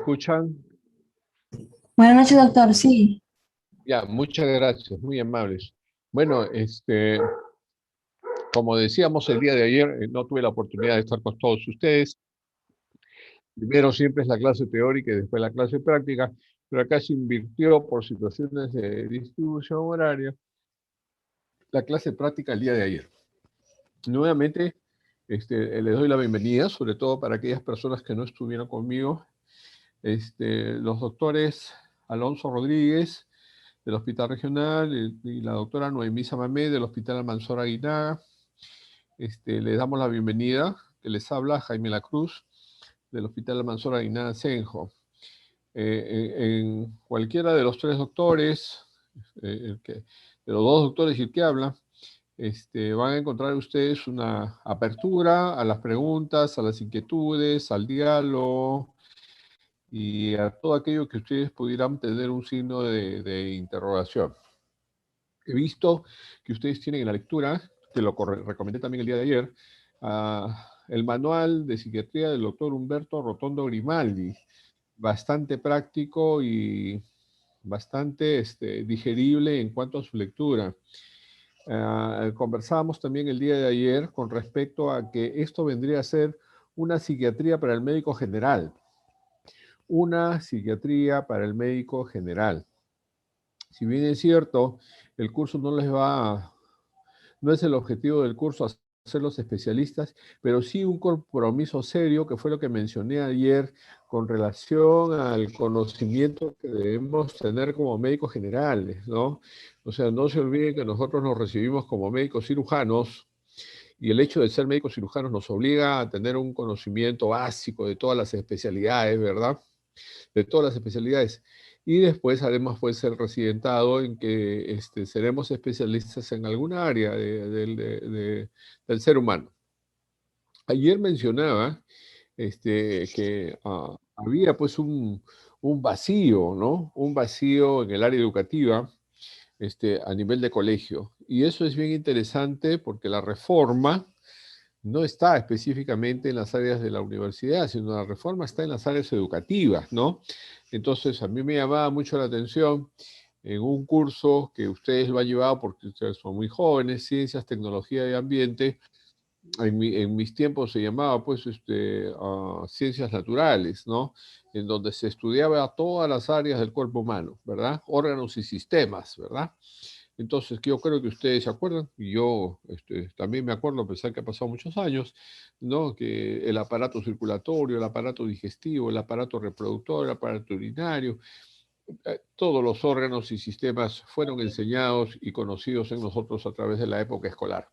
escuchan? Buenas noches, doctor. Sí, Ya, muchas gracias, muy amables. Bueno, como decíamos el día de ayer, no tuve la oportunidad de estar con todos ustedes. Primero siempre es la clase teórica y después la clase práctica, pero acá se invirtió por situaciones de distribución horaria la clase práctica el día de ayer. Nuevamente, les doy la bienvenida, sobre todo para aquellas personas que no estuvieron conmigo. Los doctores Alonso Rodríguez, del Hospital Regional, y la doctora Noemí Samamé, del Hospital Almanzora Aguinaga. Les damos la bienvenida, que les habla Jaime La Cruz, del Hospital Almanzora Aguinaga Senjo. En cualquiera de los tres doctores, de los dos doctores y el que habla, van a encontrar ustedes una apertura a las preguntas, a las inquietudes, al diálogo y a todo aquello que ustedes pudieran tener un signo de interrogación. He visto que ustedes tienen en la lectura, que lo recomendé también el día de ayer, el manual de psiquiatría del doctor Humberto Rotondo Grimaldi, bastante práctico y bastante digerible en cuanto a su lectura. Conversábamos también el día de ayer con respecto a que esto vendría a ser una psiquiatría para el médico general. Una psiquiatría para el médico general. Si bien es cierto, el curso no es el objetivo del curso hacerlos especialistas, pero sí un compromiso serio, que fue lo que mencioné ayer, con relación al conocimiento que debemos tener como médicos generales, ¿no? O sea, no se olviden que nosotros nos recibimos como médicos cirujanos, y el hecho de ser médicos cirujanos nos obliga a tener un conocimiento básico de todas las especialidades, ¿verdad? De todas las especialidades. Y después, además, puede ser residentado en que seremos especialistas en alguna área del ser humano. Ayer mencionaba que había pues un vacío, ¿no? Un vacío en el área educativa a nivel de colegio. Y eso es bien interesante porque la reforma no está específicamente en las áreas de la universidad, sino la reforma está en las áreas educativas, ¿no? Entonces, a mí me llamaba mucho la atención en un curso que ustedes lo han llevado porque ustedes son muy jóvenes, Ciencias, Tecnología y Ambiente. En mis tiempos se llamaba, pues, Ciencias Naturales, ¿no? En donde se estudiaba todas las áreas del cuerpo humano, ¿verdad? Órganos y sistemas, ¿verdad? Entonces, yo creo que ustedes se acuerdan, y yo también me acuerdo, a pesar que ha pasado muchos años, ¿no? Que el aparato circulatorio, el aparato digestivo, el aparato reproductor, el aparato urinario, todos los órganos y sistemas fueron enseñados y conocidos en nosotros a través de la época escolar.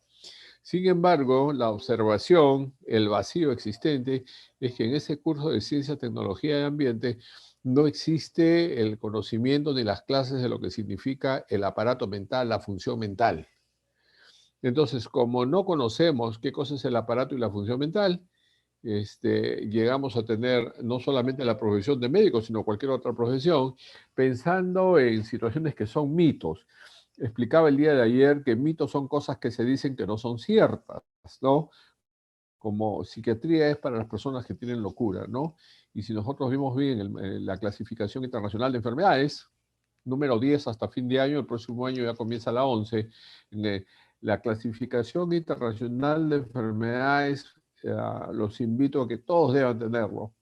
Sin embargo, la observación, el vacío existente, es que en ese curso de Ciencia, Tecnología y Ambiente no existe el conocimiento ni las clases de lo que significa el aparato mental, la función mental. Entonces, como no conocemos qué cosa es el aparato y la función mental, llegamos a tener no solamente la profesión de médico, sino cualquier otra profesión, pensando en situaciones que son mitos. Explicaba el día de ayer que mitos son cosas que se dicen que no son ciertas, ¿no? Como psiquiatría es para las personas que tienen locura, ¿no? Y si nosotros vimos bien la clasificación internacional de enfermedades, número 10 hasta fin de año, el próximo año ya comienza la 11, la clasificación internacional de enfermedades, los invito a que todos deban tenerlo.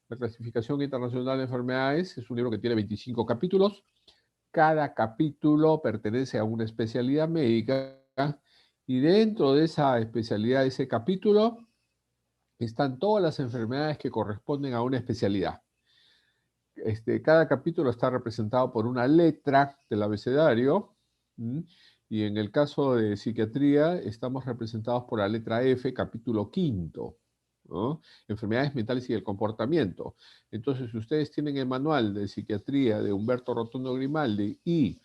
La clasificación internacional de enfermedades es un libro que tiene 25 capítulos. Cada capítulo pertenece a una especialidad médica y dentro de esa especialidad, de ese capítulo, están todas las enfermedades que corresponden a una especialidad. Cada capítulo está representado por una letra del abecedario, y en el caso de psiquiatría estamos representados por la letra F, capítulo quinto, ¿no? Enfermedades mentales y el comportamiento. Entonces, si ustedes tienen el manual de psiquiatría de Humberto Rotondo Grimaldi y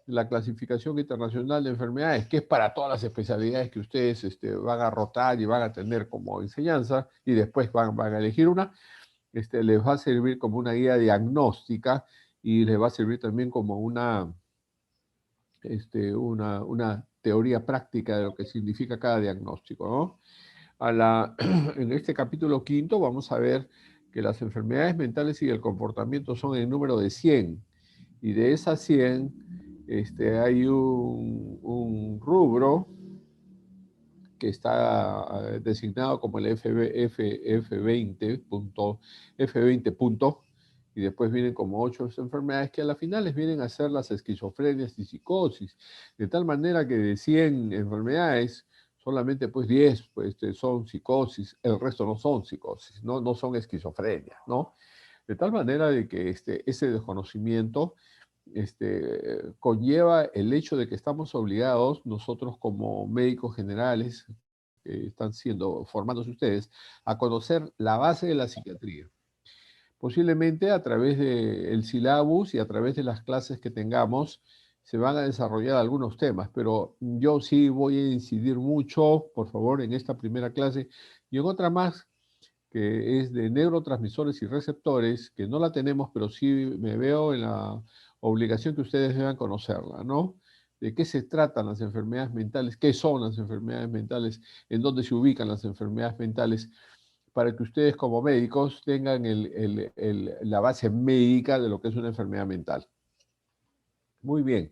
la clasificación internacional de enfermedades, que es para todas las especialidades que ustedes van a rotar y van a tener como enseñanza, y después van a elegir una, les va a servir como una guía diagnóstica y les va a servir también como una teoría práctica de lo que significa cada diagnóstico, ¿no? En este capítulo quinto vamos a ver que las enfermedades mentales y el comportamiento son en número de 100, y de esas 100 hay un rubro que está designado como el F20 punto, y después vienen como 8 enfermedades que a las finales vienen a ser las esquizofrenias y psicosis, de tal manera que de 100 enfermedades, solamente pues 10 pues, son psicosis, el resto no son psicosis, no son esquizofrenia, ¿no? De tal manera de que ese desconocimiento conlleva el hecho de que estamos obligados, nosotros como médicos generales, que están siendo, formándose ustedes, a conocer la base de la psiquiatría. Posiblemente a través del syllabus y a través de las clases que tengamos, se van a desarrollar algunos temas, pero yo sí voy a incidir mucho, por favor, en esta primera clase y en otra más, que es de neurotransmisores y receptores, que no la tenemos, pero sí me veo en la obligación que ustedes deban conocerla, ¿no? De qué se tratan las enfermedades mentales, qué son las enfermedades mentales, en dónde se ubican las enfermedades mentales, para que ustedes como médicos tengan la base médica de lo que es una enfermedad mental. Muy bien.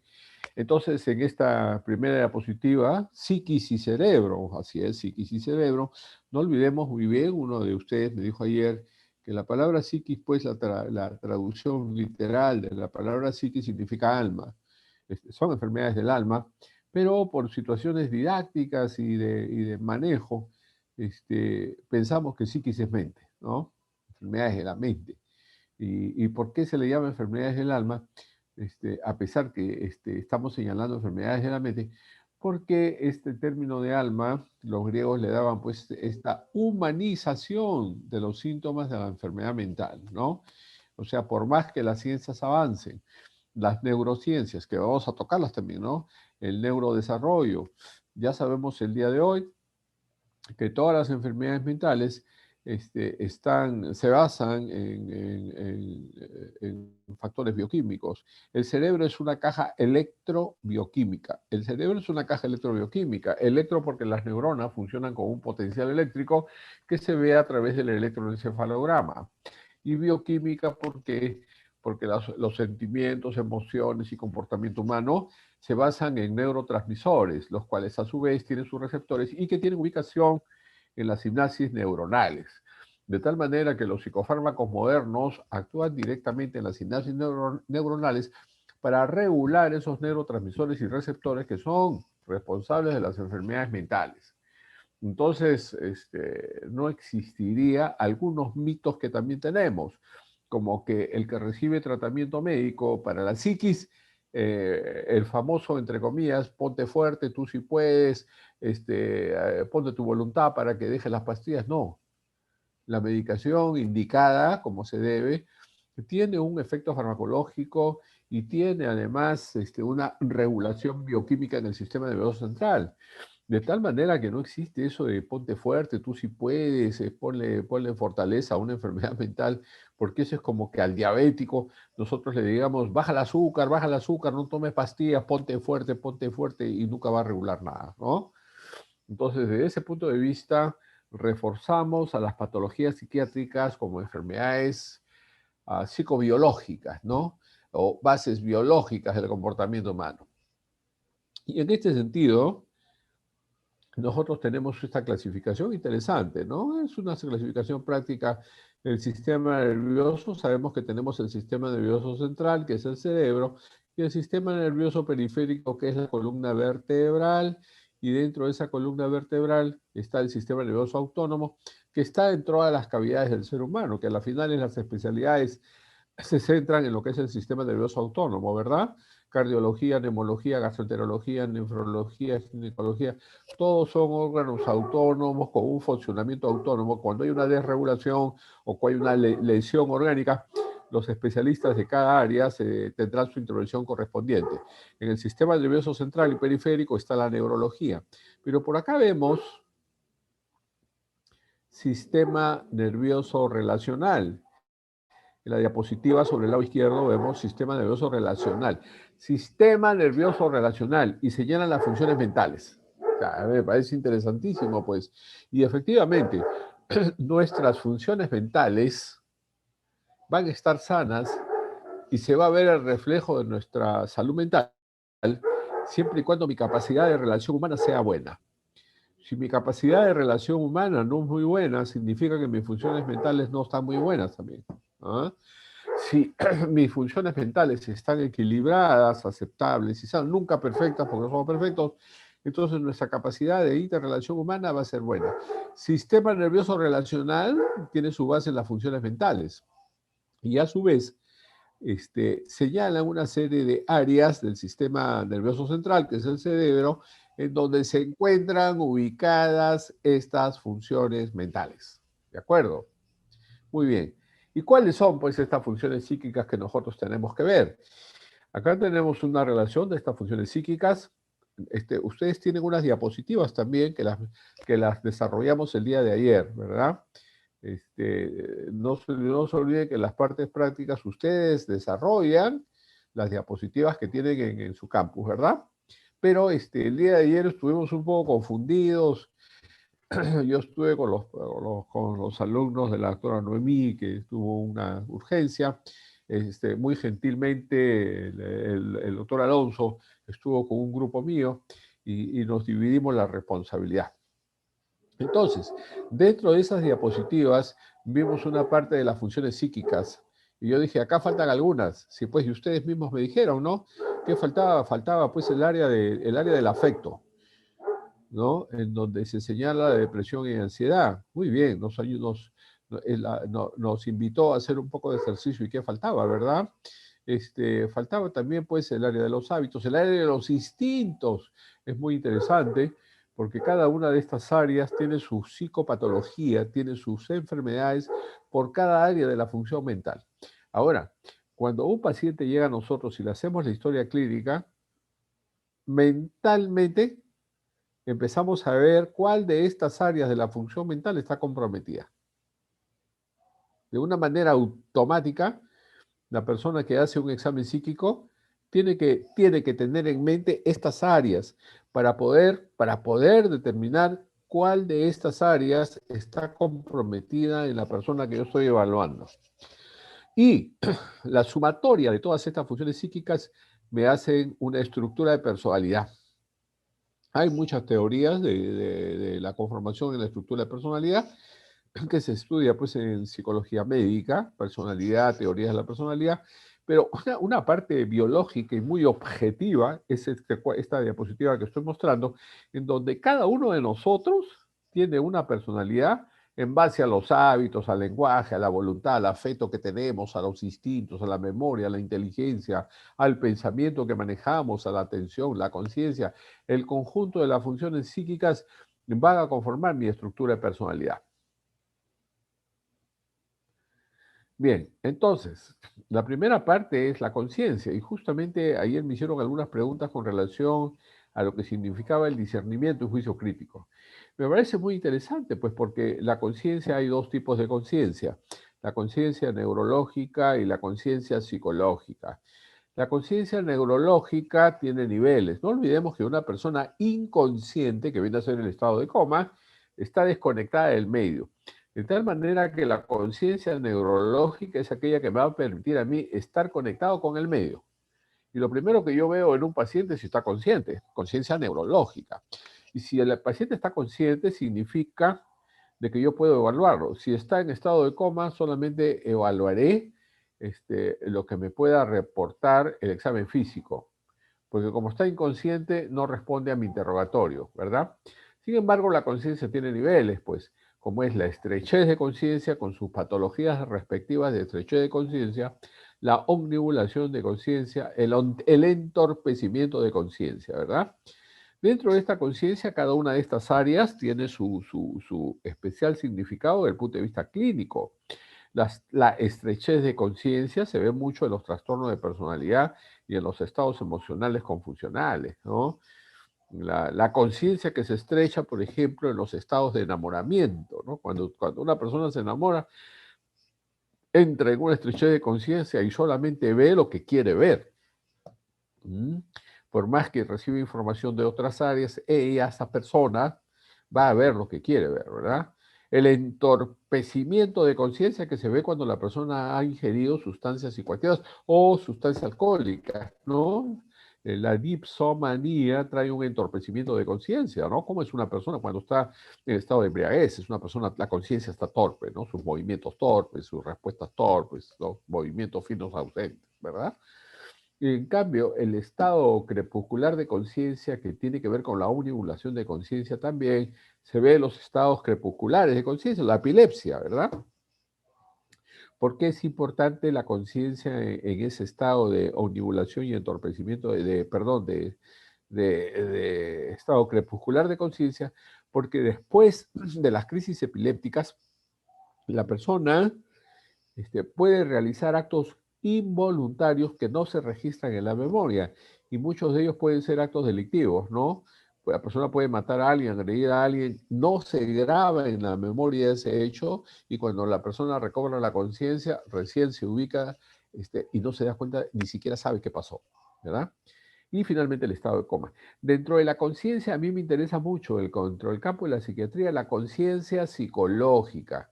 Entonces, en esta primera diapositiva, psiquis y cerebro, así es, psiquis y cerebro, no olvidemos muy bien, uno de ustedes me dijo ayer que la palabra psiquis, pues la traducción literal de la palabra psiquis significa alma. Son enfermedades del alma, pero por situaciones didácticas y de manejo, pensamos que psiquis es mente, ¿no? Enfermedades de la mente. ¿Y por qué se le llama enfermedades del alma? A pesar que estamos señalando enfermedades de la mente, porque este término de alma, los griegos le daban pues esta humanización de los síntomas de la enfermedad mental, ¿no? O sea, por más que las ciencias avancen, las neurociencias, que vamos a tocarlas también, ¿no? El neurodesarrollo, ya sabemos el día de hoy que todas las enfermedades mentales se basan en factores bioquímicos. El cerebro es una caja electrobioquímica. El cerebro es una caja electrobioquímica. Electro porque las neuronas funcionan con un potencial eléctrico que se ve a través del electroencefalograma. Y bioquímica porque los sentimientos, emociones y comportamiento humano se basan en neurotransmisores, los cuales a su vez tienen sus receptores y que tienen ubicación en las sinapsis neuronales. De tal manera que los psicofármacos modernos actúan directamente en las sinapsis neuronales para regular esos neurotransmisores y receptores que son responsables de las enfermedades mentales. Entonces, no existiría algunos mitos que también tenemos, como que el que recibe tratamiento médico para la psiquis, el famoso, entre comillas, ponte fuerte, tú sí puedes, ponte tu voluntad para que dejes las pastillas. No, la medicación indicada, como se debe, tiene un efecto farmacológico y tiene además una regulación bioquímica en el sistema nervioso central. De tal manera que no existe eso de ponte fuerte, tú sí puedes, ponle fortaleza a una enfermedad mental, porque eso es como que al diabético nosotros le digamos, baja el azúcar, no tomes pastillas, ponte fuerte y nunca va a regular nada, ¿no? Entonces, desde ese punto de vista, reforzamos a las patologías psiquiátricas como enfermedades psicobiológicas, ¿no? O bases biológicas del comportamiento humano. Y en este sentido, nosotros tenemos esta clasificación interesante, ¿no? Es una clasificación práctica del sistema nervioso. Sabemos que tenemos el sistema nervioso central, que es el cerebro, y el sistema nervioso periférico, que es la columna vertebral, y dentro de esa columna vertebral está el sistema nervioso autónomo, que está en todas las cavidades del ser humano, que a la final en las especialidades se centran en lo que es el sistema nervioso autónomo, ¿verdad? Cardiología, neumología, gastroenterología, nefrología, ginecología, todos son órganos autónomos con un funcionamiento autónomo. Cuando hay una desregulación o cuando hay una lesión orgánica, los especialistas de cada área tendrán su intervención correspondiente. En el sistema nervioso central y periférico está la neurología. Pero por acá vemos sistema nervioso relacional. En la diapositiva sobre el lado izquierdo vemos sistema nervioso relacional. Sistema nervioso relacional y señalan las funciones mentales. O sea, me parece interesantísimo, pues. Y efectivamente, nuestras funciones mentales van a estar sanas y se va a ver el reflejo de nuestra salud mental siempre y cuando mi capacidad de relación humana sea buena. Si mi capacidad de relación humana no es muy buena, significa que mis funciones mentales no están muy buenas también. ¿Ah? Si mis funciones mentales están equilibradas, aceptables y son nunca perfectas porque no somos perfectos, entonces nuestra capacidad de interrelación humana va a ser buena. Sistema nervioso relacional tiene su base en las funciones mentales y a su vez señalan una serie de áreas del sistema nervioso central, que es el cerebro, en donde se encuentran ubicadas estas funciones mentales. ¿De acuerdo? Muy bien. ¿Y cuáles son, pues, estas funciones psíquicas que nosotros tenemos que ver? Acá tenemos una relación de estas funciones psíquicas. Ustedes tienen unas diapositivas también que las desarrollamos el día de ayer, ¿verdad? No se olviden que en las partes prácticas ustedes desarrollan las diapositivas que tienen en su campus, ¿verdad? Pero el día de ayer estuvimos un poco confundidos. Yo estuve con los alumnos de la doctora Noemí, que tuvo una urgencia. Muy gentilmente el doctor Alonso estuvo con un grupo mío y nos dividimos la responsabilidad. Entonces, dentro de esas diapositivas vimos una parte de las funciones psíquicas. Y yo dije, acá faltan algunas. Sí, pues, y ustedes mismos me dijeron, ¿no? ¿Qué faltaba? Faltaba, pues, el área del afecto, ¿no? En donde se señala la depresión y ansiedad. Muy bien, nos invitó a hacer un poco de ejercicio. ¿Y qué faltaba, verdad? Faltaba también, pues, el área de los hábitos, el área de los instintos. Es muy interesante porque cada una de estas áreas tiene su psicopatología, tiene sus enfermedades por cada área de la función mental. Ahora, cuando un paciente llega a nosotros y le hacemos la historia clínica, mentalmente empezamos a ver cuál de estas áreas de la función mental está comprometida. De una manera automática, la persona que hace un examen psíquico tiene que tener en mente estas áreas para poder determinar cuál de estas áreas está comprometida en la persona que yo estoy evaluando. Y la sumatoria de todas estas funciones psíquicas me hacen una estructura de personalidad. Hay muchas teorías de la conformación en la estructura de personalidad que se estudia, pues, en psicología médica, personalidad, teorías de la personalidad, pero una parte biológica y muy objetiva es esta diapositiva que estoy mostrando, en donde cada uno de nosotros tiene una personalidad en base a los hábitos, al lenguaje, a la voluntad, al afecto que tenemos, a los instintos, a la memoria, a la inteligencia, al pensamiento que manejamos, a la atención, la conciencia. El conjunto de las funciones psíquicas van a conformar mi estructura de personalidad. Bien, entonces, la primera parte es la conciencia, y justamente ayer me hicieron algunas preguntas con relación a lo que significaba el discernimiento y juicio crítico. Me parece muy interesante, pues, porque la conciencia, hay dos tipos de conciencia: la conciencia neurológica y la conciencia psicológica. La conciencia neurológica tiene niveles. No olvidemos que una persona inconsciente, que viene a ser el estado de coma, está desconectada del medio. De tal manera que la conciencia neurológica es aquella que me va a permitir a mí estar conectado con el medio. Y lo primero que yo veo en un paciente es si está consciente, conciencia neurológica. Y si el paciente está consciente, significa de que yo puedo evaluarlo. Si está en estado de coma, solamente evaluaré lo que me pueda reportar el examen físico, porque como está inconsciente, no responde a mi interrogatorio, ¿verdad? Sin embargo, la conciencia tiene niveles, pues, como es la estrechez de conciencia con sus patologías respectivas de estrechez de conciencia, la omnibulación de conciencia, el entorpecimiento de conciencia, ¿verdad? Dentro de esta conciencia, cada una de estas áreas tiene su especial significado desde el punto de vista clínico. La estrechez de conciencia se ve mucho en los trastornos de personalidad y en los estados emocionales confusionales, ¿no? La conciencia que se estrecha, por ejemplo, en los estados de enamoramiento, ¿no? Cuando una persona se enamora, entra en una estrechez de conciencia y solamente ve lo que quiere ver. Por más que reciba información de otras áreas, esa persona va a ver lo que quiere ver, ¿verdad? El entorpecimiento de conciencia que se ve cuando la persona ha ingerido sustancias psicoactivas o sustancias alcohólicas, ¿no? La dipsomanía trae un entorpecimiento de conciencia, ¿no? ¿Cómo es una persona cuando está en estado de embriaguez? Es una persona, la conciencia está torpe, ¿no? Sus movimientos torpes, sus respuestas torpes, los movimientos finos ausentes, ¿verdad? En cambio, el estado crepuscular de conciencia, que tiene que ver con la univulación de conciencia también, se ve en los estados crepusculares de conciencia, la epilepsia, ¿verdad? ¿Por qué es importante la conciencia en ese estado de omnibulación y entorpecimiento, perdón, de estado crepuscular de conciencia? Porque después de las crisis epilépticas, la persona puede realizar actos involuntarios que no se registran en la memoria, y muchos de ellos pueden ser actos delictivos, ¿no? Pues la persona puede matar a alguien, agredir a alguien, no se graba en la memoria ese hecho, y cuando la persona recobra la conciencia, recién se ubica y no se da cuenta, ni siquiera sabe qué pasó, ¿verdad? Y finalmente el estado de coma. Dentro de la conciencia, a mí me interesa mucho dentro del campo de la psiquiatría, la conciencia psicológica,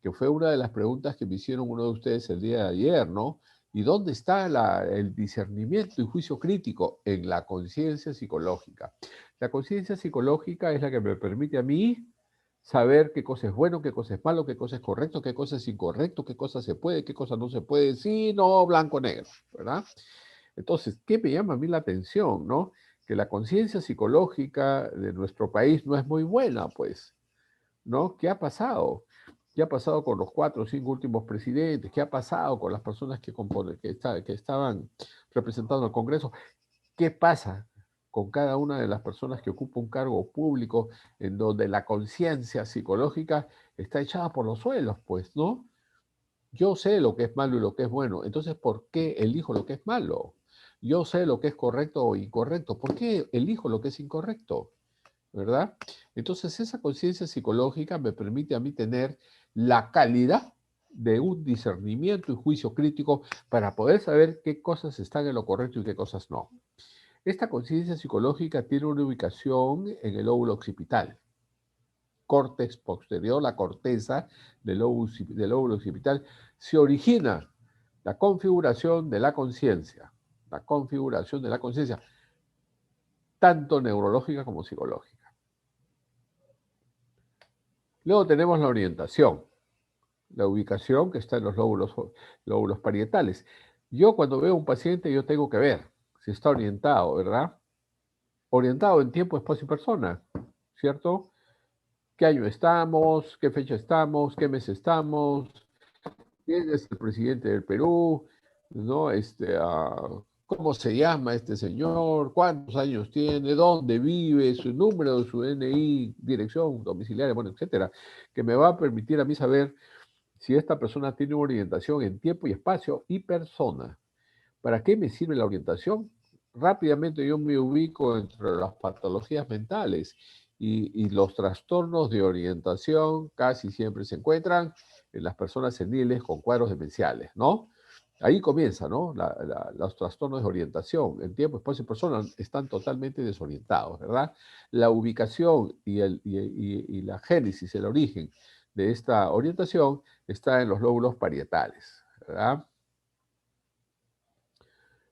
que fue una de las preguntas que me hicieron uno de ustedes el día de ayer, ¿no? ¿Y dónde está el discernimiento y juicio crítico? En la conciencia psicológica. La conciencia psicológica es la que me permite a mí saber qué cosa es bueno, qué cosa es malo, qué cosa es correcto, qué cosa es incorrecto, qué cosa se puede, qué cosa no se puede, sí, no, blanco, negro, ¿verdad? Entonces, ¿qué me llama a mí la atención, no? Que la conciencia psicológica de nuestro país no es muy buena, pues, ¿no? ¿Qué ha pasado? ¿Qué ha pasado con los 4 o 5 últimos presidentes? ¿Qué ha pasado con las personas que estaban representando al Congreso? ¿Qué pasa con cada una de las personas que ocupa un cargo público en donde la conciencia psicológica está echada por los suelos? Pues, ¿no? Yo sé lo que es malo y lo que es bueno, entonces, ¿por qué elijo lo que es malo? Yo sé lo que es correcto o incorrecto, ¿por qué elijo lo que es incorrecto? ¿Verdad? Entonces, esa conciencia psicológica me permite a mí tener la calidad de un discernimiento y juicio crítico para poder saber qué cosas están en lo correcto y qué cosas no. Esta conciencia psicológica tiene una ubicación en el lóbulo occipital, córtex posterior, la corteza del lóbulo occipital. Se origina la configuración de la conciencia, tanto neurológica como psicológica. Luego tenemos la orientación, la ubicación que está en los lóbulos parietales. Yo cuando veo a un paciente, yo tengo que ver si está orientado, ¿verdad? Orientado en tiempo, espacio y persona, ¿cierto? ¿Qué año estamos? ¿Qué fecha estamos? ¿Qué mes estamos? ¿Quién es el presidente del Perú? ¿No? ¿Cómo se llama este señor? ¿Cuántos años tiene? ¿Dónde vive? Su número, su DNI, dirección domiciliaria, bueno, etcétera, que me va a permitir a mí saber si esta persona tiene una orientación en tiempo y espacio y persona. ¿Para qué me sirve la orientación? Rápidamente yo me ubico entre las patologías mentales, y los trastornos de orientación casi siempre se encuentran en las personas seniles con cuadros demenciales, ¿no? Ahí comienza, ¿no? Los trastornos de orientación en tiempo, espacio y persona están totalmente desorientados, ¿verdad? La ubicación y la génesis, el origen de esta orientación está en los lóbulos parietales, ¿verdad?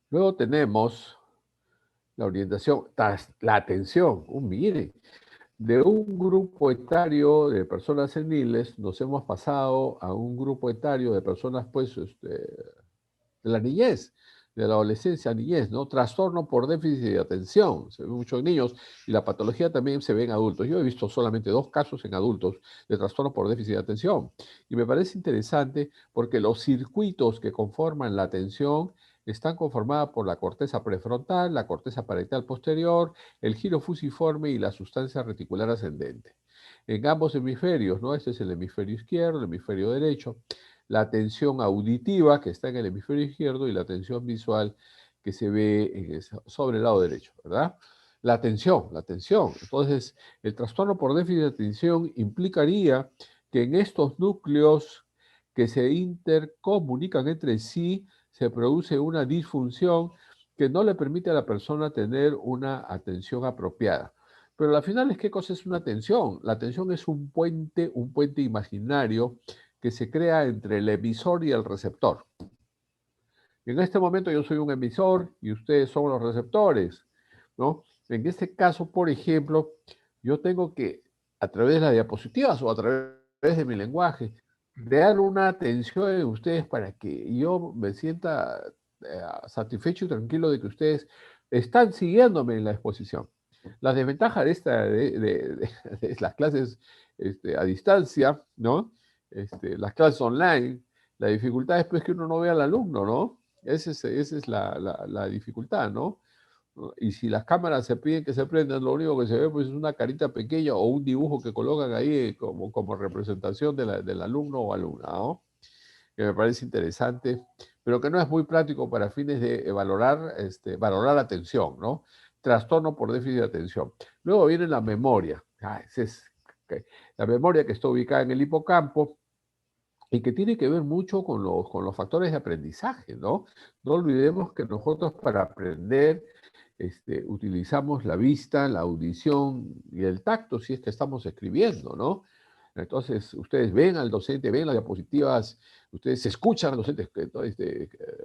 Luego tenemos la orientación, la atención. Miren, de un grupo etario de personas seniles nos hemos pasado a un grupo etario de personas, pues, de la niñez, de la adolescencia, niñez, ¿no? Trastorno por déficit de atención. Se ve mucho en niños, y la patología también se ve en adultos. Yo he visto solamente 2 casos en adultos de trastorno por déficit de atención. Y me parece interesante porque los circuitos que conforman la atención están conformados por la corteza prefrontal, la corteza parietal posterior, el giro fusiforme y la sustancia reticular ascendente. En ambos hemisferios, ¿no? Este es el hemisferio izquierdo, el hemisferio derecho. La atención auditiva, que está en el hemisferio izquierdo, y la atención visual, que se ve sobre el lado derecho, ¿verdad? La atención. Entonces, el trastorno por déficit de atención implicaría que en estos núcleos que se intercomunican entre sí, se produce una disfunción que no le permite a la persona tener una atención apropiada. Pero al final, ¿qué cosa es una atención? La atención es un puente imaginario que se crea entre el emisor y el receptor. En este momento yo soy un emisor y ustedes son los receptores, ¿no? En este caso, por ejemplo, yo tengo que, a través de las diapositivas o a través de mi lenguaje, dar una atención en ustedes para que yo me sienta satisfecho y tranquilo de que ustedes están siguiéndome en la exposición. La desventaja de, de las clases a distancia, ¿no? Las clases online, la dificultad es pues que uno no ve al alumno, ¿no? Esa es la dificultad, ¿no? Y si las cámaras se piden que se prendan, lo único que se ve pues, es una carita pequeña o un dibujo que colocan ahí como representación del alumno o alumna, ¿no? Que me parece interesante, pero que no es muy práctico para fines de valorar atención, ¿no? Trastorno por déficit de atención. Luego viene la memoria. La memoria que está ubicada en el hipocampo, y que tiene que ver mucho con los factores de aprendizaje, ¿no? No olvidemos que nosotros para aprender utilizamos la vista, la audición y el tacto si es que estamos escribiendo, ¿no? Entonces, ustedes ven al docente, ven las diapositivas, ustedes escuchan al docente,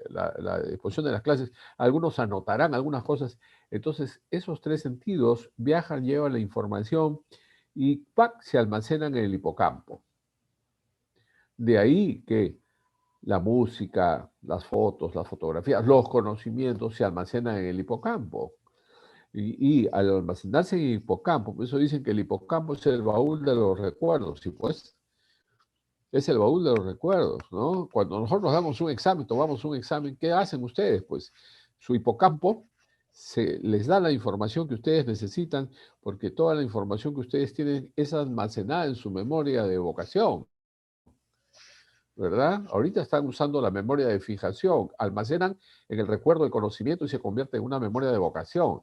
la exposición de las clases, algunos anotarán algunas cosas. Entonces, esos tres sentidos viajan, llevan la información y ¡pac! Se almacenan en el hipocampo. De ahí que la música, las fotos, las fotografías, los conocimientos se almacenan en el hipocampo. Y al almacenarse en el hipocampo, por eso dicen que el hipocampo es el baúl de los recuerdos, y pues es el baúl de los recuerdos, ¿no? Cuando nosotros damos un examen, tomamos un examen, ¿qué hacen ustedes? Pues su hipocampo les da la información que ustedes necesitan, porque toda la información que ustedes tienen es almacenada en su memoria de evocación. ¿Verdad? Ahorita están usando la memoria de fijación, almacenan en el recuerdo el conocimiento y se convierte en una memoria de evocación.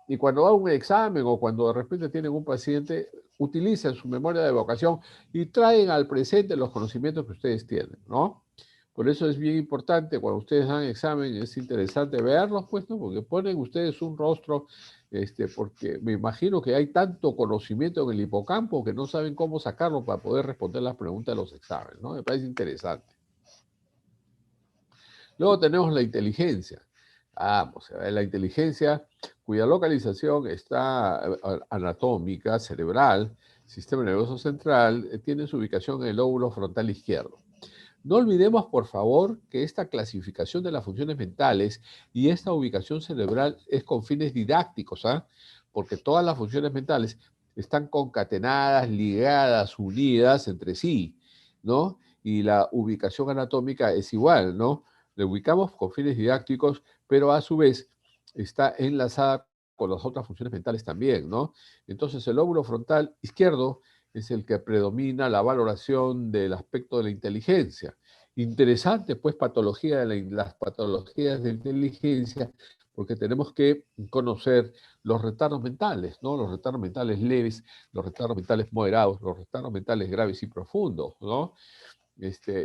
Y cuando va un examen o cuando de repente tienen un paciente, utilizan su memoria de evocación y traen al presente los conocimientos que ustedes tienen, ¿no? Por eso es bien importante, cuando ustedes dan examen, es interesante verlos, pues, ¿no? Porque ponen ustedes un rostro, porque me imagino que hay tanto conocimiento en el hipocampo que no saben cómo sacarlo para poder responder las preguntas de los exámenes, ¿no? Me parece interesante. Luego tenemos la inteligencia. Vamos a ver, la inteligencia cuya localización está anatómica, cerebral, sistema nervioso central, tiene su ubicación en el lóbulo frontal izquierdo. No olvidemos, por favor, que esta clasificación de las funciones mentales y esta ubicación cerebral es con fines didácticos, ¿ah? Porque todas las funciones mentales están concatenadas, ligadas, unidas entre sí, ¿no? Y la ubicación anatómica es igual, ¿no? La ubicamos con fines didácticos, pero a su vez está enlazada con las otras funciones mentales también, ¿no? Entonces el lóbulo frontal izquierdo es el que predomina la valoración del aspecto de la inteligencia. Interesante, pues, las patologías de inteligencia, porque tenemos que conocer los retardos mentales, ¿no? Los retardos mentales leves, los retardos mentales moderados, los retardos mentales graves y profundos, ¿no?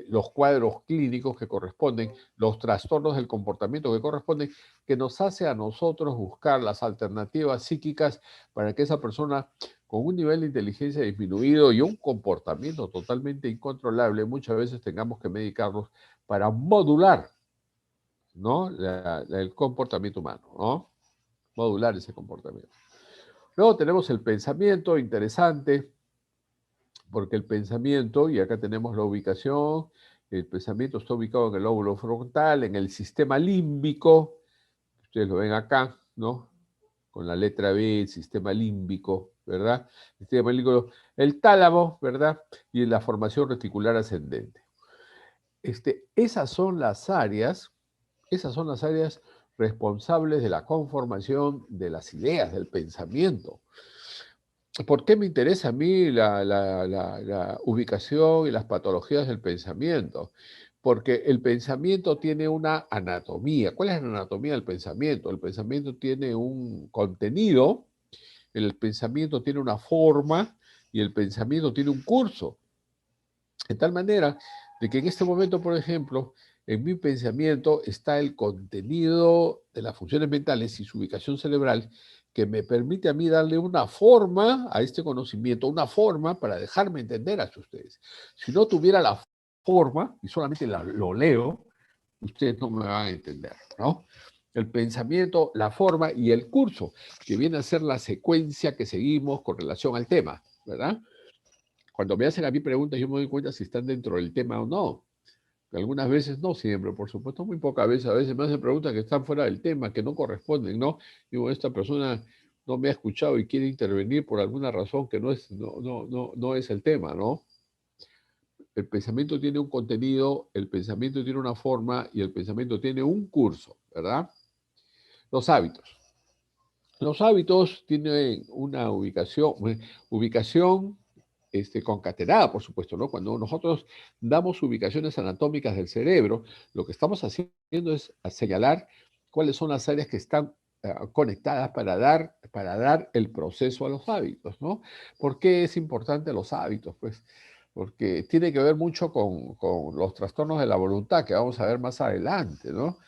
Los cuadros clínicos que corresponden, los trastornos del comportamiento que corresponden, que nos hace a nosotros buscar las alternativas psíquicas para que esa persona con un nivel de inteligencia disminuido y un comportamiento totalmente incontrolable, muchas veces tengamos que medicarlos para modular, ¿no? El comportamiento humano, ¿no? Modular ese comportamiento. Luego tenemos el pensamiento, interesante, porque el pensamiento, y acá tenemos la ubicación, el pensamiento está ubicado en el lóbulo frontal, en el sistema límbico, ustedes lo ven acá, ¿no? Con la letra B, el sistema límbico, ¿verdad? El sistema límbico, el tálamo, ¿verdad? Y la formación reticular ascendente. Esas son las áreas responsables de la conformación de las ideas, del pensamiento. ¿Por qué me interesa a mí la ubicación y las patologías del pensamiento? Porque el pensamiento tiene una anatomía. ¿Cuál es la anatomía del pensamiento? El pensamiento tiene un contenido, el pensamiento tiene una forma y el pensamiento tiene un curso. De tal manera de que en este momento, por ejemplo, en mi pensamiento está el contenido de las funciones mentales y su ubicación cerebral que me permite a mí darle una forma a este conocimiento, una forma para dejarme entender hacia ustedes. Si no tuviera la forma y solamente lo leo, ustedes no me van a entender, ¿no? El pensamiento, la forma y el curso, que viene a ser la secuencia que seguimos con relación al tema, ¿verdad? Cuando me hacen a mí preguntas, yo me doy cuenta si están dentro del tema o no. Algunas veces no siempre, por supuesto, muy pocas veces. A veces me hacen preguntas que están fuera del tema, que no corresponden, ¿no? Digo, esta persona no me ha escuchado y quiere intervenir por alguna razón que no es el tema, ¿no? El pensamiento tiene un contenido, el pensamiento tiene una forma y el pensamiento tiene un curso, ¿verdad? Los hábitos. Los hábitos tienen una ubicación concatenada, por supuesto, ¿no? Cuando nosotros damos ubicaciones anatómicas del cerebro, lo que estamos haciendo es señalar cuáles son las áreas que están conectadas para dar el proceso a los hábitos, ¿no? ¿Por qué es importante los hábitos? Pues porque tiene que ver mucho con los trastornos de la voluntad, que vamos a ver más adelante, ¿no?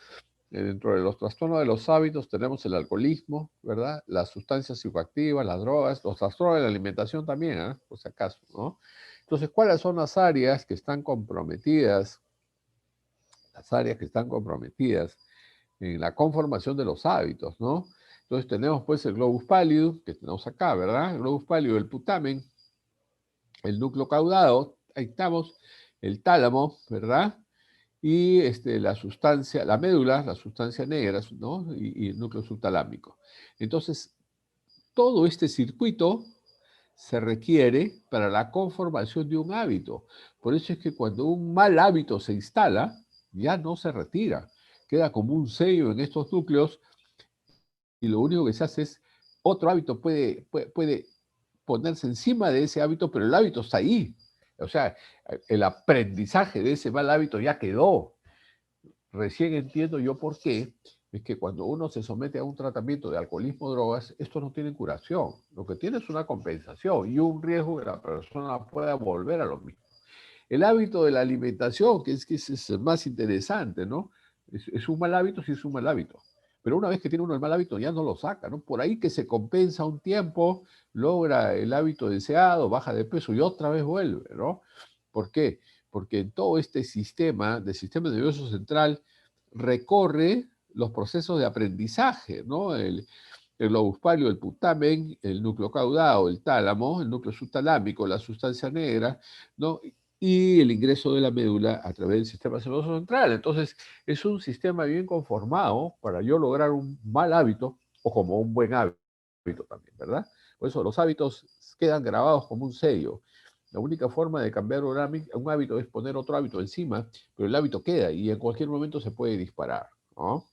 Dentro de los trastornos de los hábitos tenemos el alcoholismo, ¿verdad? Las sustancias psicoactivas, las drogas, los trastornos de la alimentación también, ¿eh? Por si acaso, ¿no? Entonces, ¿cuáles son las áreas que están comprometidas? Las áreas que están comprometidas en la conformación de los hábitos, ¿no? Entonces tenemos pues el globus pallidus, que tenemos acá, ¿verdad? El globus pallidus, el putamen, el núcleo caudado, ahí estamos, el tálamo, ¿verdad? Y la sustancia, la médula, la sustancia negra, ¿no? Y el núcleo subtalámico. Entonces, todo este circuito se requiere para la conformación de un hábito. Por eso es que cuando un mal hábito se instala, ya no se retira. Queda como un sello en estos núcleos y lo único que se hace es, otro hábito puede ponerse encima de ese hábito, pero el hábito está ahí. O sea, el aprendizaje de ese mal hábito ya quedó. Recién entiendo yo por qué es que cuando uno se somete a un tratamiento de alcoholismo o drogas, esto no tiene curación. Lo que tiene es una compensación y un riesgo que la persona pueda volver a lo mismo. El hábito de la alimentación, que es el más interesante, ¿no? Es un mal hábito, sí es un mal hábito. Pero una vez que tiene uno el mal hábito, ya no lo saca, ¿no? Por ahí que se compensa un tiempo, logra el hábito deseado, baja de peso y otra vez vuelve, ¿no? ¿Por qué? Porque en todo este sistema, del sistema nervioso central, recorre los procesos de aprendizaje, ¿no? El globus pallio, el putamen, el núcleo caudado, el tálamo, el núcleo subtalámico, la sustancia negra, ¿no? Y el ingreso de la médula a través del sistema nervioso central. Entonces, es un sistema bien conformado para yo lograr un mal hábito o como un buen hábito también, ¿verdad? Por eso los hábitos quedan grabados como un sello. La única forma de cambiar un hábito es poner otro hábito encima, pero el hábito queda y en cualquier momento se puede disparar, ¿no?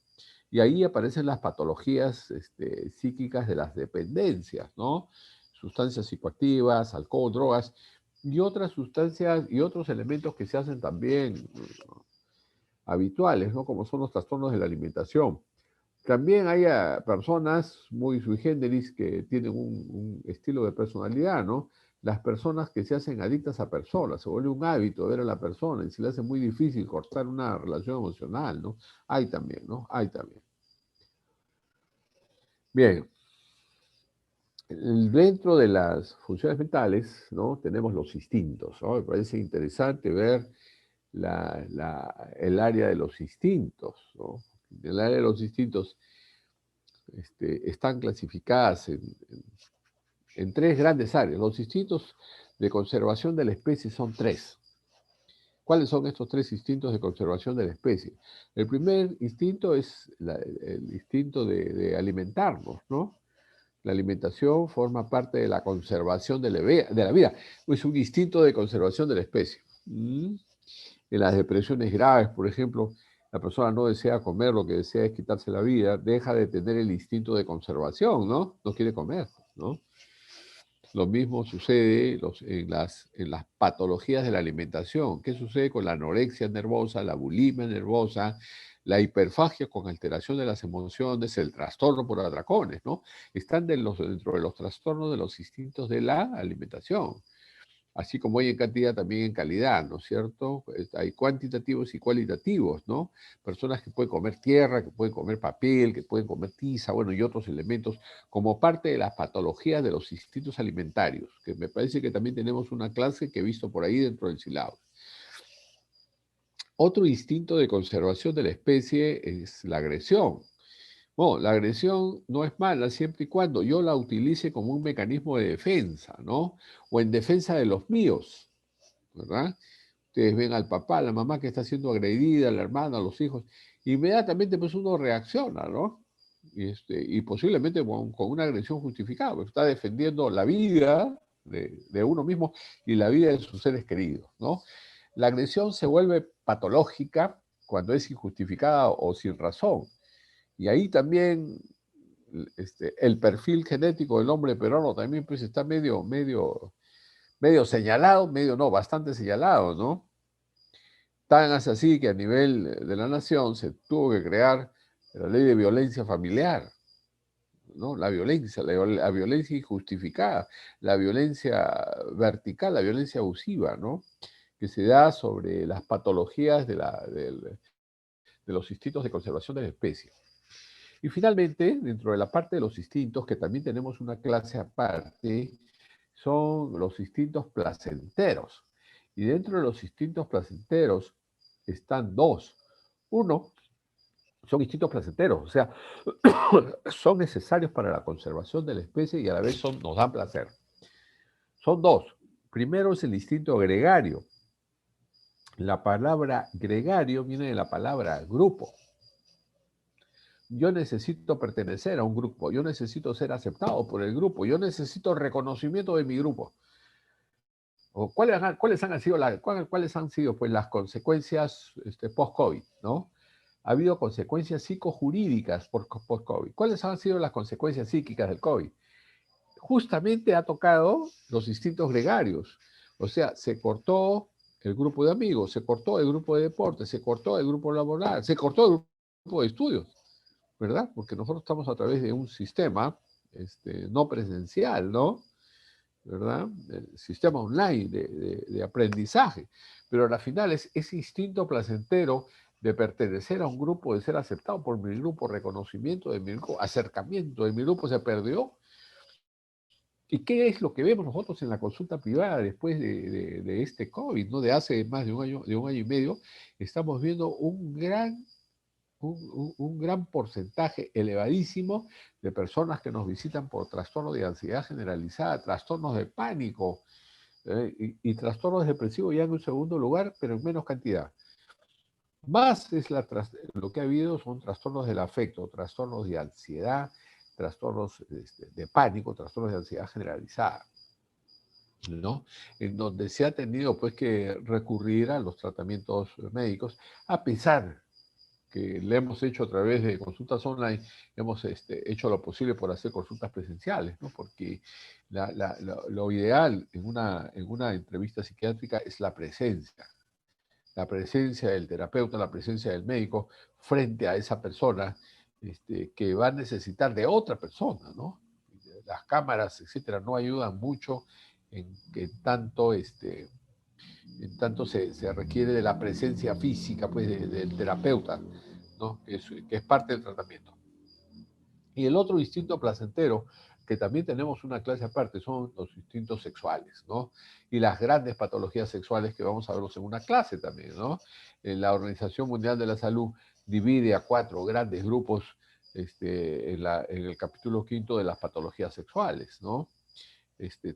Y ahí aparecen las patologías psíquicas de las dependencias, ¿no? Sustancias psicoactivas, alcohol, drogas y otras sustancias y otros elementos que se hacen también habituales, ¿no? Como son los trastornos de la alimentación. También hay personas muy sui generis que tienen un estilo de personalidad, ¿no? Las personas que se hacen adictas a personas, se vuelve un hábito ver a la persona y se le hace muy difícil cortar una relación emocional, ¿no? Hay también, ¿no? Hay también. Bien, dentro de las funciones mentales, ¿no? Tenemos los instintos, ¿no? Me parece interesante ver el área de los instintos, ¿no? El área de los instintos están clasificadas en tres grandes áreas. Los instintos de conservación de la especie son tres. ¿Cuáles son estos tres instintos de conservación de la especie? El primer instinto es el instinto de alimentarnos, ¿no? La alimentación forma parte de la conservación de la vida. Es un instinto de conservación de la especie. En las depresiones graves, por ejemplo, la persona no desea comer, lo que desea es quitarse la vida, deja de tener el instinto de conservación, ¿no? No quiere comer, ¿no? Lo mismo sucede en las patologías de la alimentación. ¿Qué sucede con la anorexia nervosa, la bulimia nervosa, la hiperfagia con alteración de las emociones, el trastorno por atracones, ¿no? Están dentro de los trastornos de los instintos de la alimentación. Así como hay en cantidad, también en calidad, ¿no es cierto? Hay cuantitativos y cualitativos, ¿no? Personas que pueden comer tierra, que pueden comer papel, que pueden comer tiza, bueno, y otros elementos, como parte de las patologías de los instintos alimentarios, que me parece que también tenemos una clase que he visto por ahí dentro del sílabo. Otro instinto de conservación de la especie es la agresión. Bueno, la agresión no es mala siempre y cuando yo la utilice como un mecanismo de defensa, ¿no? O en defensa de los míos, ¿verdad? Ustedes ven al papá, a la mamá que está siendo agredida, a la hermana, a los hijos, inmediatamente pues uno reacciona, ¿no? Y posiblemente con una agresión justificada, porque está defendiendo la vida de uno mismo y la vida de sus seres queridos, ¿no? La agresión se vuelve patológica cuando es injustificada o sin razón. Y ahí también el perfil genético del hombre peruano también pues está medio señalado, medio no, bastante señalado, ¿no? Tan es así que a nivel de la nación se tuvo que crear la ley de violencia familiar, ¿no? La violencia injustificada, la violencia vertical, la violencia abusiva, ¿no? Que se da sobre las patologías de los instintos de conservación de la especie. Y finalmente, dentro de la parte de los instintos, que también tenemos una clase aparte, son los instintos placenteros. Y dentro de los instintos placenteros están dos. Uno, son instintos placenteros, o sea, son necesarios para la conservación de la especie y a la vez nos dan placer. Son dos. Primero es el instinto gregario. La palabra gregario viene de la palabra grupo. Yo necesito pertenecer a un grupo, yo necesito ser aceptado por el grupo, yo necesito reconocimiento de mi grupo. ¿Cuáles han sido pues, las consecuencias post-COVID? ¿No? Ha habido consecuencias psicojurídicas post-COVID. ¿Cuáles han sido las consecuencias psíquicas del COVID? Justamente ha tocado los instintos gregarios. O sea, se cortó el grupo de amigos, se cortó el grupo de deporte, se cortó el grupo laboral, se cortó el grupo de estudios, ¿verdad? Porque nosotros estamos a través de un sistema no presencial, ¿no? ¿Verdad? El sistema online de aprendizaje. Pero al final ese instinto placentero de pertenecer a un grupo, de ser aceptado por mi grupo, reconocimiento de mi grupo, acercamiento de mi grupo se perdió. ¿Y qué es lo que vemos nosotros en la consulta privada después de este COVID, ¿no? De hace más de un año y medio? Estamos viendo un gran porcentaje elevadísimo de personas que nos visitan por trastornos de ansiedad generalizada, trastornos de pánico y trastornos depresivos ya en un segundo lugar, pero en menos cantidad. Más lo que ha habido son trastornos del afecto, trastornos de ansiedad, trastornos de pánico, trastornos de ansiedad generalizada, ¿no? En donde se ha tenido pues que recurrir a los tratamientos médicos, a pesar que le hemos hecho a través de consultas online, hemos hecho lo posible por hacer consultas presenciales, ¿no? Porque lo ideal en una entrevista psiquiátrica es la presencia del terapeuta, la presencia del médico frente a esa persona que va a necesitar de otra persona, ¿no? Las cámaras, etcétera, no ayudan mucho en que tanto se requiere de la presencia física pues, del terapeuta, ¿no? que es parte del tratamiento. Y el otro instinto placentero, que también tenemos una clase aparte, son los instintos sexuales, ¿no? Y las grandes patologías sexuales que vamos a verlos en una clase también, ¿no? La Organización Mundial de la Salud divide a 4 grandes grupos en el capítulo 5 de las patologías sexuales, ¿no?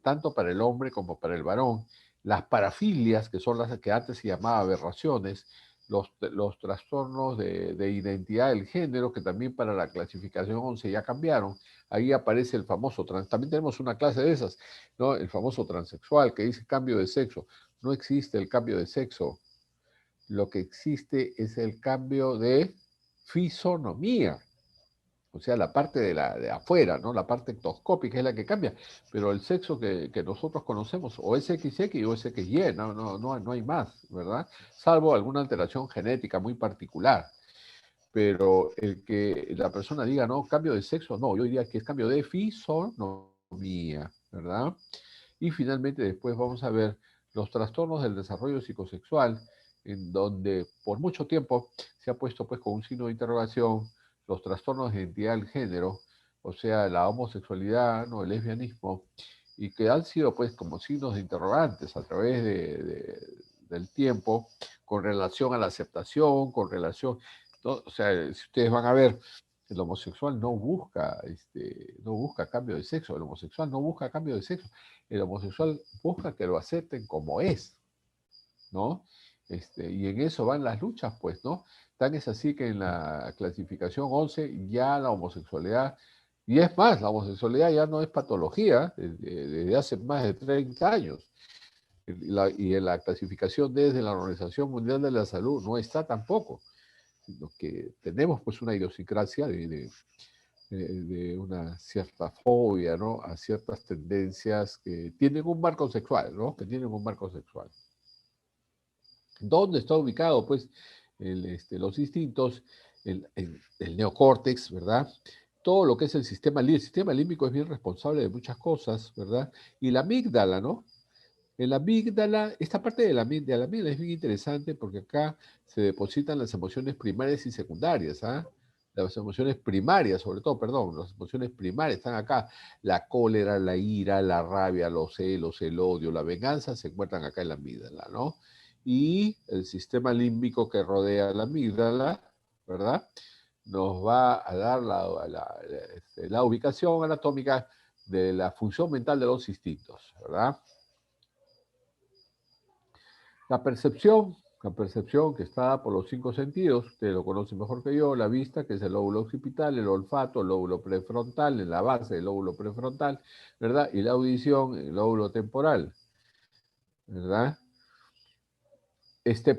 Tanto para el hombre como para el varón. Las parafilias, que son las que antes se llamaba aberraciones, los trastornos de identidad del género, que también para la clasificación 11 ya cambiaron. Ahí aparece el famoso también tenemos una clase de esas, ¿no? El famoso transexual que dice cambio de sexo. No existe el cambio de sexo. Lo que existe es el cambio de fisonomía. O sea, la parte de afuera, ¿no? La parte ectoscópica es la que cambia, pero el sexo que nosotros conocemos o es XX o es XY, no hay más, ¿verdad? Salvo alguna alteración genética muy particular. Pero el que la persona diga, no, cambio de sexo, no, yo diría que es cambio de fisonomía, ¿verdad? Y finalmente después vamos a ver los trastornos del desarrollo psicosexual, en donde por mucho tiempo se ha puesto pues con un signo de interrogación los trastornos de identidad del género, o sea, la homosexualidad, ¿no? El lesbianismo, y que han sido pues como signos de interrogantes a través del tiempo con relación a la aceptación, con relación, ¿no? O sea, si ustedes van a ver, el homosexual no busca cambio de sexo, el homosexual no busca cambio de sexo, el homosexual busca que lo acepten como es, ¿no? Y en eso van las luchas, pues, ¿no? Tan es así que en la clasificación 11 ya la homosexualidad, y es más, la homosexualidad ya no es patología desde hace más de 30 años. Y en la clasificación desde la Organización Mundial de la Salud no está tampoco, sino que tenemos pues una idiosincrasia de una cierta fobia, ¿no? A ciertas tendencias que tienen un marco sexual, ¿no? Que tienen un marco sexual. ¿Dónde está ubicado, pues, los instintos, el neocórtex, ¿verdad? Todo lo que es el sistema límbico. El sistema límbico es bien responsable de muchas cosas, ¿verdad? Y la amígdala, ¿no? En la amígdala, esta parte de la amígdala es bien interesante porque acá se depositan las emociones primarias y secundarias, ¿ah? Las emociones primarias, sobre todo, perdón, las emociones primarias están acá. La cólera, la ira, la rabia, los celos, el odio, la venganza se encuentran acá en la amígdala, ¿no? Y el sistema límbico que rodea la amígdala, ¿verdad? Nos va a dar la ubicación anatómica de la función mental de los instintos, ¿verdad? La percepción que está dada por los 5 sentidos, ustedes lo conocen mejor que yo, la vista, que es el lóbulo occipital, el olfato, el lóbulo prefrontal, en la base del lóbulo prefrontal, ¿verdad? Y la audición, el lóbulo temporal, ¿verdad?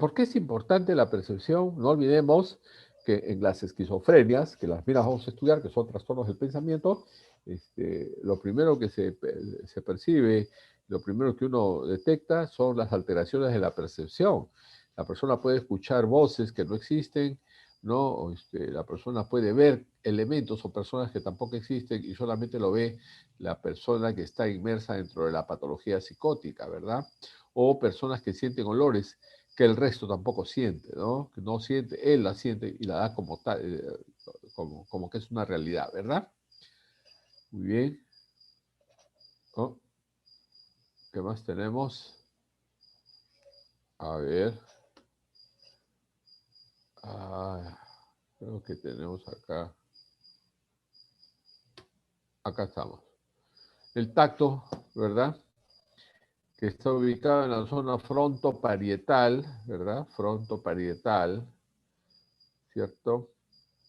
¿Por qué es importante la percepción? No olvidemos que en las esquizofrenias, que las miras vamos a estudiar, que son trastornos del pensamiento, lo primero que se percibe, lo primero que uno detecta son las alteraciones de la percepción. La persona puede escuchar voces que no existen, ¿no? La persona puede ver elementos o personas que tampoco existen y solamente lo ve la persona que está inmersa dentro de la patología psicótica, ¿verdad? O personas que sienten olores que el resto tampoco siente, ¿no? Que no siente, él la siente y la da como tal, como que es una realidad, ¿verdad? Muy bien. Oh, ¿qué más tenemos? A ver. Ah, creo que tenemos acá. Acá estamos. El tacto, ¿verdad? Que está ubicado en la zona frontoparietal, ¿verdad? Frontoparietal, ¿cierto?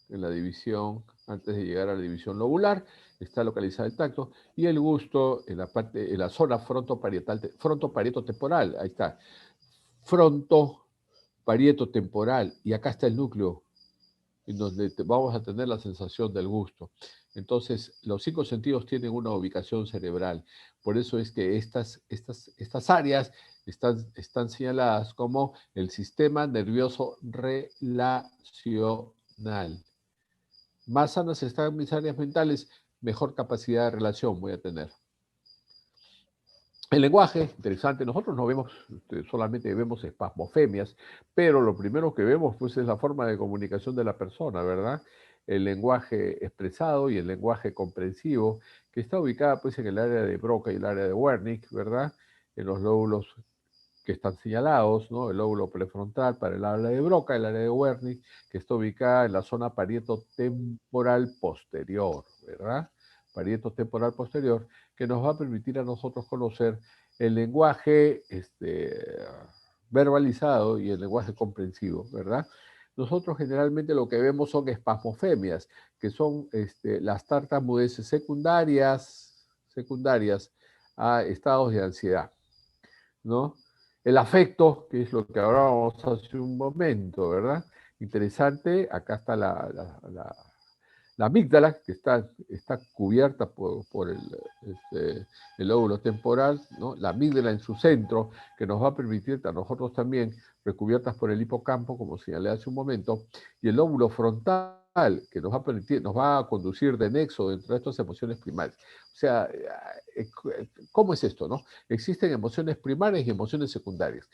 En la división, antes de llegar a la división lobular, está localizado el tacto, y el gusto en la zona frontoparieto temporal, ahí está, frontoparieto temporal, y acá está el núcleo, en donde vamos a tener la sensación del gusto. Entonces, los 5 sentidos tienen una ubicación cerebral, por eso es que estas áreas están señaladas como el sistema nervioso relacional. Más sanas están mis áreas mentales, mejor capacidad de relación voy a tener. El lenguaje, interesante, nosotros no vemos, solamente vemos espasmofemias, pero lo primero que vemos pues es la forma de comunicación de la persona, ¿verdad? El lenguaje expresado y el lenguaje comprensivo, que está ubicada pues en el área de Broca y el área de Wernicke, ¿verdad? En los lóbulos que están señalados, ¿no? El lóbulo prefrontal para el área de Broca, el área de Wernicke, que está ubicada en la zona parieto temporal posterior, ¿verdad? Parieto temporal posterior, que nos va a permitir a nosotros conocer el lenguaje verbalizado y el lenguaje comprensivo, ¿verdad? Nosotros generalmente lo que vemos son espasmofemias, que son las tartamudeces secundarias a estados de ansiedad, ¿no? El afecto, que es lo que hablábamos hace un momento, ¿verdad? Interesante, acá está la la amígdala, que está cubierta por el lóbulo temporal, ¿no? La amígdala en su centro, que nos va a permitir a nosotros también, recubiertas por el hipocampo, como señalé hace un momento, y el lóbulo frontal, que nos va a permitir, nos va a conducir de nexo dentro de estas emociones primarias. O sea, ¿cómo es esto, no? Existen emociones primarias y emociones secundarias.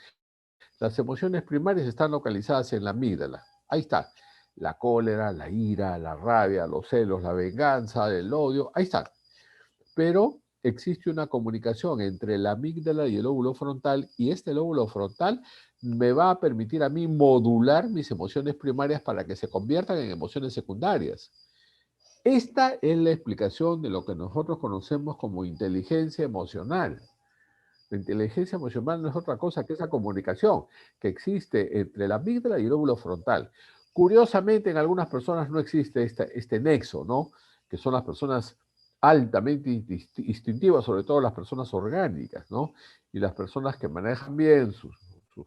Las emociones primarias están localizadas en la amígdala. Ahí está. La cólera, la ira, la rabia, los celos, la venganza, el odio. Ahí está. Pero existe una comunicación entre la amígdala y el lóbulo frontal, y este lóbulo frontal me va a permitir a mí modular mis emociones primarias para que se conviertan en emociones secundarias. Esta es la explicación de lo que nosotros conocemos como inteligencia emocional. La inteligencia emocional no es otra cosa que esa comunicación que existe entre la amígdala y el lóbulo frontal. Curiosamente, en algunas personas no existe este nexo, ¿no? Que son las personas altamente instintivas, sobre todo las personas orgánicas, ¿no? Y las personas que manejan bien sus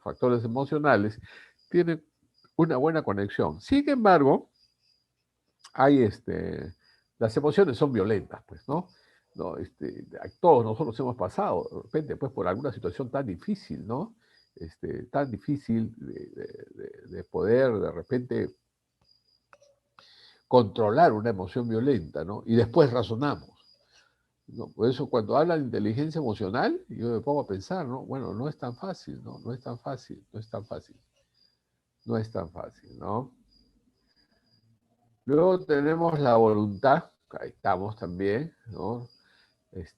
factores emocionales tienen una buena conexión. Sin embargo, hay las emociones son violentas, pues, ¿no? No, todos nosotros hemos pasado, de repente, pues, por alguna situación tan difícil, ¿no? Tan difícil de poder, de repente, controlar una emoción violenta, ¿no? Y después razonamos, ¿no? Por eso, cuando hablan de inteligencia emocional, yo me pongo a pensar, ¿no? Bueno, no es tan fácil, ¿no? No es tan fácil, no es tan fácil. No es tan fácil, ¿no? Luego tenemos la voluntad, ahí estamos también, ¿no?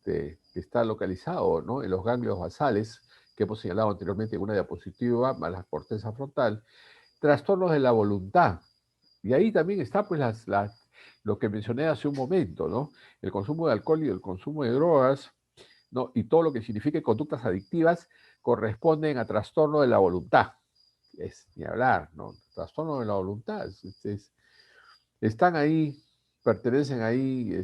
Que está localizado, ¿no? En los ganglios basales, que hemos señalado anteriormente en una diapositiva, más la corteza frontal, trastornos de la voluntad. Y ahí también está, pues, lo que mencioné hace un momento, ¿no? El consumo de alcohol y el consumo de drogas, ¿no? Y todo lo que signifique conductas adictivas corresponden a trastorno de la voluntad. Es ni hablar, ¿no? Trastorno de la voluntad. Están ahí, pertenecen ahí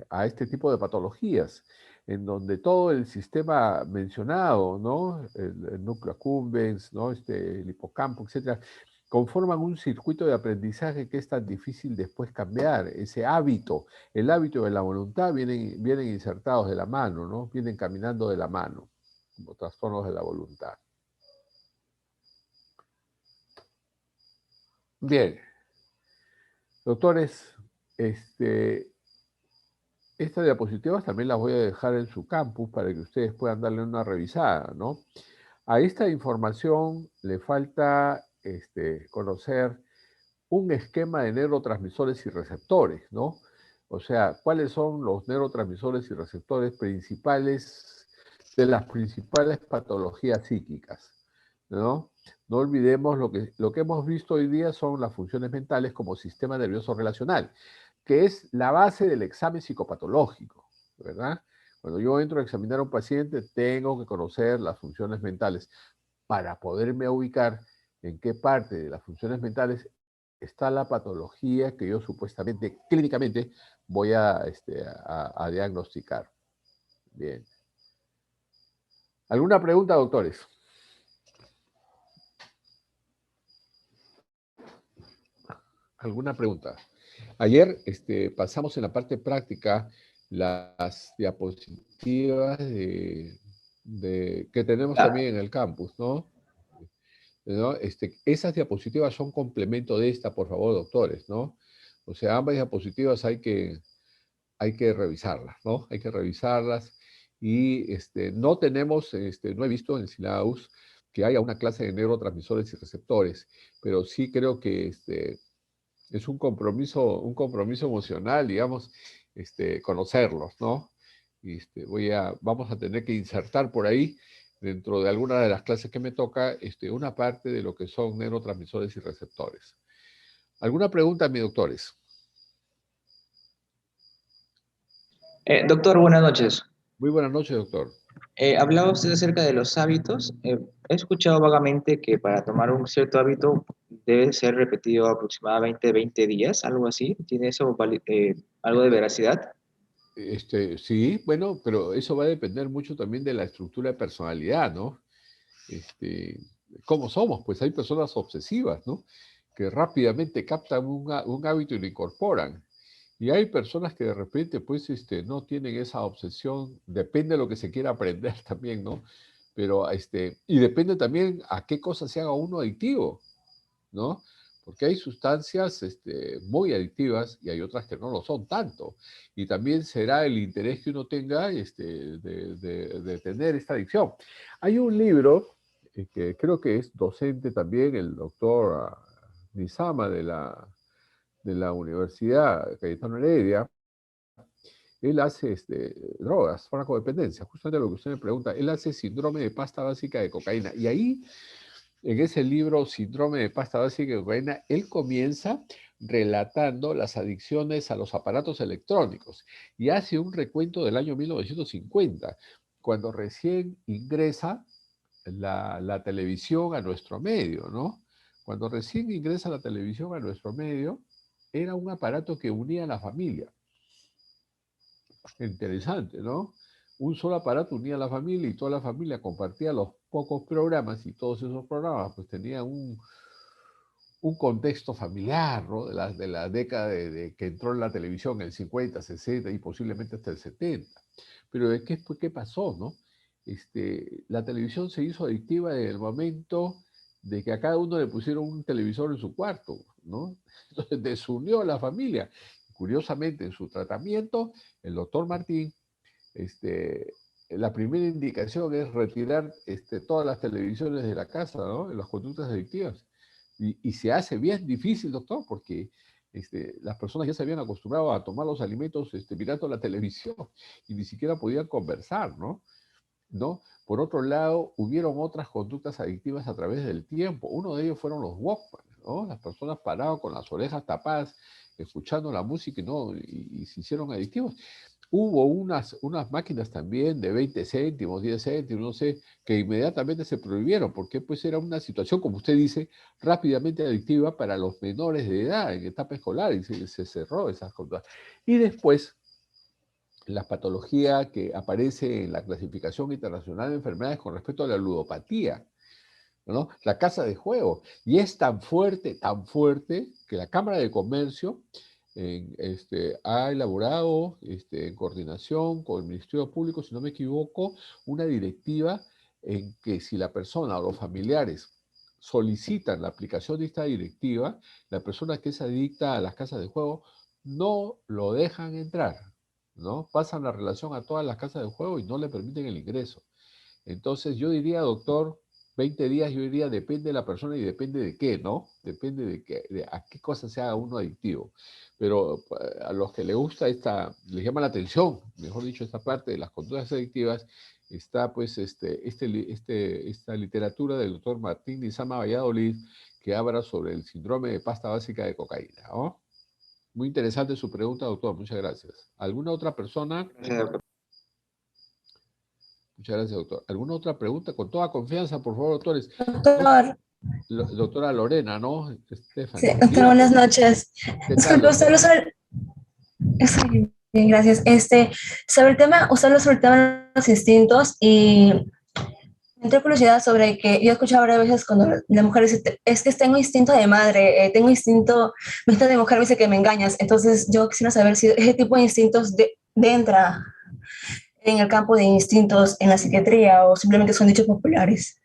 a este tipo de patologías, en donde todo el sistema mencionado, ¿no? El núcleo accumbens, ¿no? El hipocampo, etcétera, conforman un circuito de aprendizaje que es tan difícil después cambiar. Ese hábito, el hábito de la voluntad, vienen insertados de la mano, ¿no? Vienen caminando de la mano, como trastornos de la voluntad. Bien, doctores, estas diapositivas también las voy a dejar en su campus para que ustedes puedan darle una revisada, ¿no? A esta información le falta conocer un esquema de neurotransmisores y receptores, ¿no? O sea, ¿cuáles son los neurotransmisores y receptores principales de las principales patologías psíquicas, ¿no? No olvidemos lo que hemos visto hoy día son las funciones mentales como sistema nervioso relacional, que es la base del examen psicopatológico, ¿verdad? Cuando yo entro a examinar a un paciente, tengo que conocer las funciones mentales para poderme ubicar en qué parte de las funciones mentales está la patología que yo supuestamente, clínicamente, voy a diagnosticar. Bien. ¿Alguna pregunta, doctores? ¿Alguna pregunta? Ayer pasamos en la parte práctica las diapositivas que tenemos también en el campus, ¿no? ¿No? Esas diapositivas son complemento de esta, por favor, doctores, ¿no? O sea, ambas diapositivas hay que revisarlas, ¿no? Hay que revisarlas y no tenemos, no he visto en SILAUS que haya una clase de neurotransmisores y receptores, pero sí creo que es un compromiso emocional, digamos, conocerlos, ¿no? Y vamos a tener que insertar por ahí, dentro de alguna de las clases que me toca, una parte de lo que son neurotransmisores y receptores. ¿Alguna pregunta, mis doctores? Doctor, buenas noches. Muy buenas noches, doctor. Hablaba usted acerca de los hábitos. He escuchado vagamente que para tomar un cierto hábito debe ser repetido aproximadamente 20 días, algo así. ¿Tiene eso algo de veracidad? Sí, bueno, pero eso va a depender mucho también de la estructura de personalidad, ¿no? ¿Cómo somos? Pues hay personas obsesivas, ¿no? Que rápidamente captan un hábito y lo incorporan. Y hay personas que de repente, pues, no tienen esa obsesión, depende de lo que se quiera aprender también, ¿no? Pero, y depende también a qué cosa se haga uno adictivo, ¿no? Porque hay sustancias muy adictivas y hay otras que no lo son tanto. Y también será el interés que uno tenga de tener esta adicción. Hay un libro que creo que es docente también, el doctor Nizama de la Universidad Cayetano Heredia. Él hace drogas, farmacodependencia, justamente lo que usted me pregunta. Él hace síndrome de pasta básica de cocaína. Y ahí, en ese libro, Síndrome de pasta básica de cocaína, él comienza relatando las adicciones a los aparatos electrónicos y hace un recuento del año 1950, cuando recién ingresa la televisión a nuestro medio, ¿no? Cuando recién ingresa la televisión a nuestro medio, era un aparato que unía a la familia. Interesante, ¿no? Un solo aparato unía a la familia y toda la familia compartía los pocos programas y todos esos programas pues tenían un contexto familiar, ¿no? De la década de que entró en la televisión, el 50, 60 y posiblemente hasta el 70. Pero ¿qué pasó, no? La televisión se hizo adictiva en el momento de que a cada uno le pusieron un televisor en su cuarto, ¿no? Entonces desunió a la familia. Curiosamente, en su tratamiento, el doctor Martín, la primera indicación es retirar todas las televisiones de la casa, ¿no? En las conductas adictivas. Y se hace bien difícil, doctor, porque las personas ya se habían acostumbrado a tomar los alimentos mirando la televisión y ni siquiera podían conversar, ¿no? ¿No? Por otro lado, hubieron otras conductas adictivas a través del tiempo. Uno de ellos fueron los Walkman, ¿no? Las personas paraban con las orejas tapadas, escuchando la música y se hicieron adictivos. Hubo unas máquinas también de 20 céntimos, 10 céntimos, no sé, que inmediatamente se prohibieron, porque pues era una situación, como usted dice, rápidamente adictiva para los menores de edad en etapa escolar y se cerró esas cosas. Y después, la patología que aparece en la clasificación internacional de enfermedades con respecto a la ludopatía, ¿no? La casa de juego. Y es tan fuerte que la Cámara de Comercio ha elaborado, en coordinación con el Ministerio Público, si no me equivoco, una directiva en que si la persona o los familiares solicitan la aplicación de esta directiva, la persona que es adicta a las casas de juego no lo dejan entrar, ¿no? Pasan la relación a todas las casas de juego y no le permiten el ingreso. Entonces yo diría, doctor, 20 días, yo diría, depende de la persona y depende de qué, ¿no? Depende de a qué cosa se haga uno adictivo. Pero a los que les gusta les llama la atención, mejor dicho, esta parte de las conductas adictivas, está pues esta literatura del doctor Martín Lizama Valladolid que habla sobre el síndrome de pasta básica de cocaína, ¿no? Muy interesante su pregunta, doctor. Muchas gracias. ¿Alguna otra persona? Gracias, doctor. Muchas gracias, doctor. ¿Alguna otra pregunta? Con toda confianza, por favor, doctores. Doctor, Doctora Lorena, ¿no? sí, Stephanie. doctor, Dígame. buenas noches. ¿Qué tal, Disculpe, usted doctora? lo sabe. Estoy bien, gracias. Sobre el tema, usted habló sobre el tema de los instintos y me entró curiosidad sobre que yo he escuchado varias veces cuando la mujer dice, es que tengo instinto de madre, tengo instinto, mi instinto de mujer me dice que me engañas. Entonces yo quisiera saber si ese tipo de instintos entra en el campo de instintos en la psiquiatría o simplemente son dichos populares.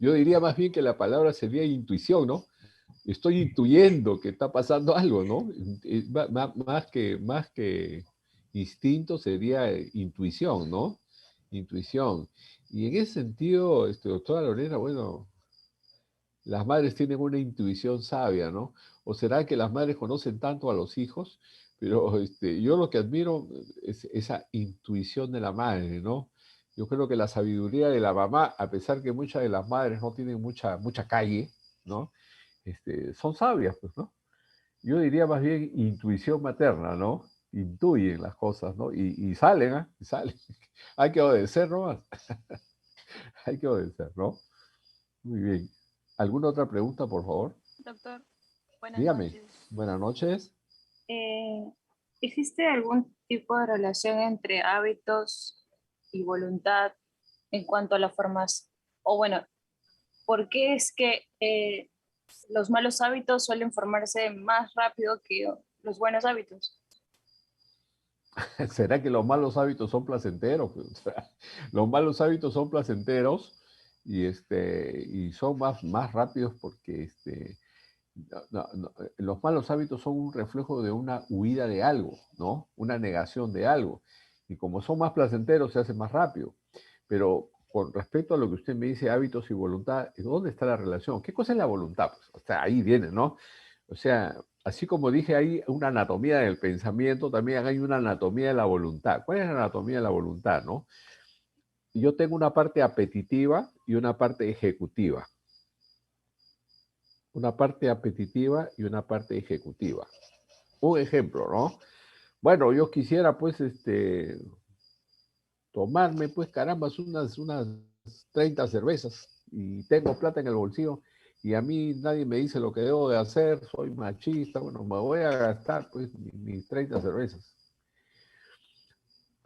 Yo diría más bien que la palabra sería intuición, ¿no? Estoy intuyendo que está pasando algo, ¿no? Más que instinto sería intuición, ¿no? Intuición. Y en ese sentido, doctora Lorena, bueno, las madres tienen una intuición sabia, ¿no? ¿O será que las madres conocen tanto a los hijos? Pero yo lo que admiro es esa intuición de la madre, ¿no? Yo creo que la sabiduría de la mamá, a pesar que muchas de las madres no tienen mucha calle, ¿no? Son sabias, pues, ¿no? Yo diría más bien intuición materna, ¿no? Intuyen las cosas, ¿no? Y salen, ¿ah? Y salen. Hay que obedecer nomás. Hay que obedecer, ¿no? Muy bien. ¿Alguna otra pregunta, por favor? Doctor, buenas Dígame. noches. Buenas noches. Eh, ¿Existe algún tipo de relación entre hábitos y voluntad en cuanto a las formas? O bueno, ¿por qué es que los malos hábitos suelen formarse más rápido que los buenos hábitos. ¿Será que los malos hábitos son placenteros? O sea, los malos hábitos son placenteros y son más rápidos porque los malos hábitos son un reflejo de una huida de algo, ¿no? Una negación de algo. Y como son más placenteros, se hace más rápido. Pero con respecto a lo que usted me dice, hábitos y voluntad, ¿dónde está la relación? ¿Qué cosa es la voluntad? Pues, o sea, ahí viene, ¿no? O sea, así como dije, hay una anatomía del pensamiento, también hay una anatomía de la voluntad. ¿Cuál es la anatomía de la voluntad, no? Yo tengo una parte apetitiva y una parte ejecutiva. Una parte apetitiva y una parte ejecutiva. Un ejemplo, ¿no? Bueno, yo quisiera, pues, tomarme, pues, caramba, unas 30 cervezas y tengo plata en el bolsillo y a mí nadie me dice lo que debo de hacer, soy machista, bueno, me voy a gastar, pues, mis 30 cervezas.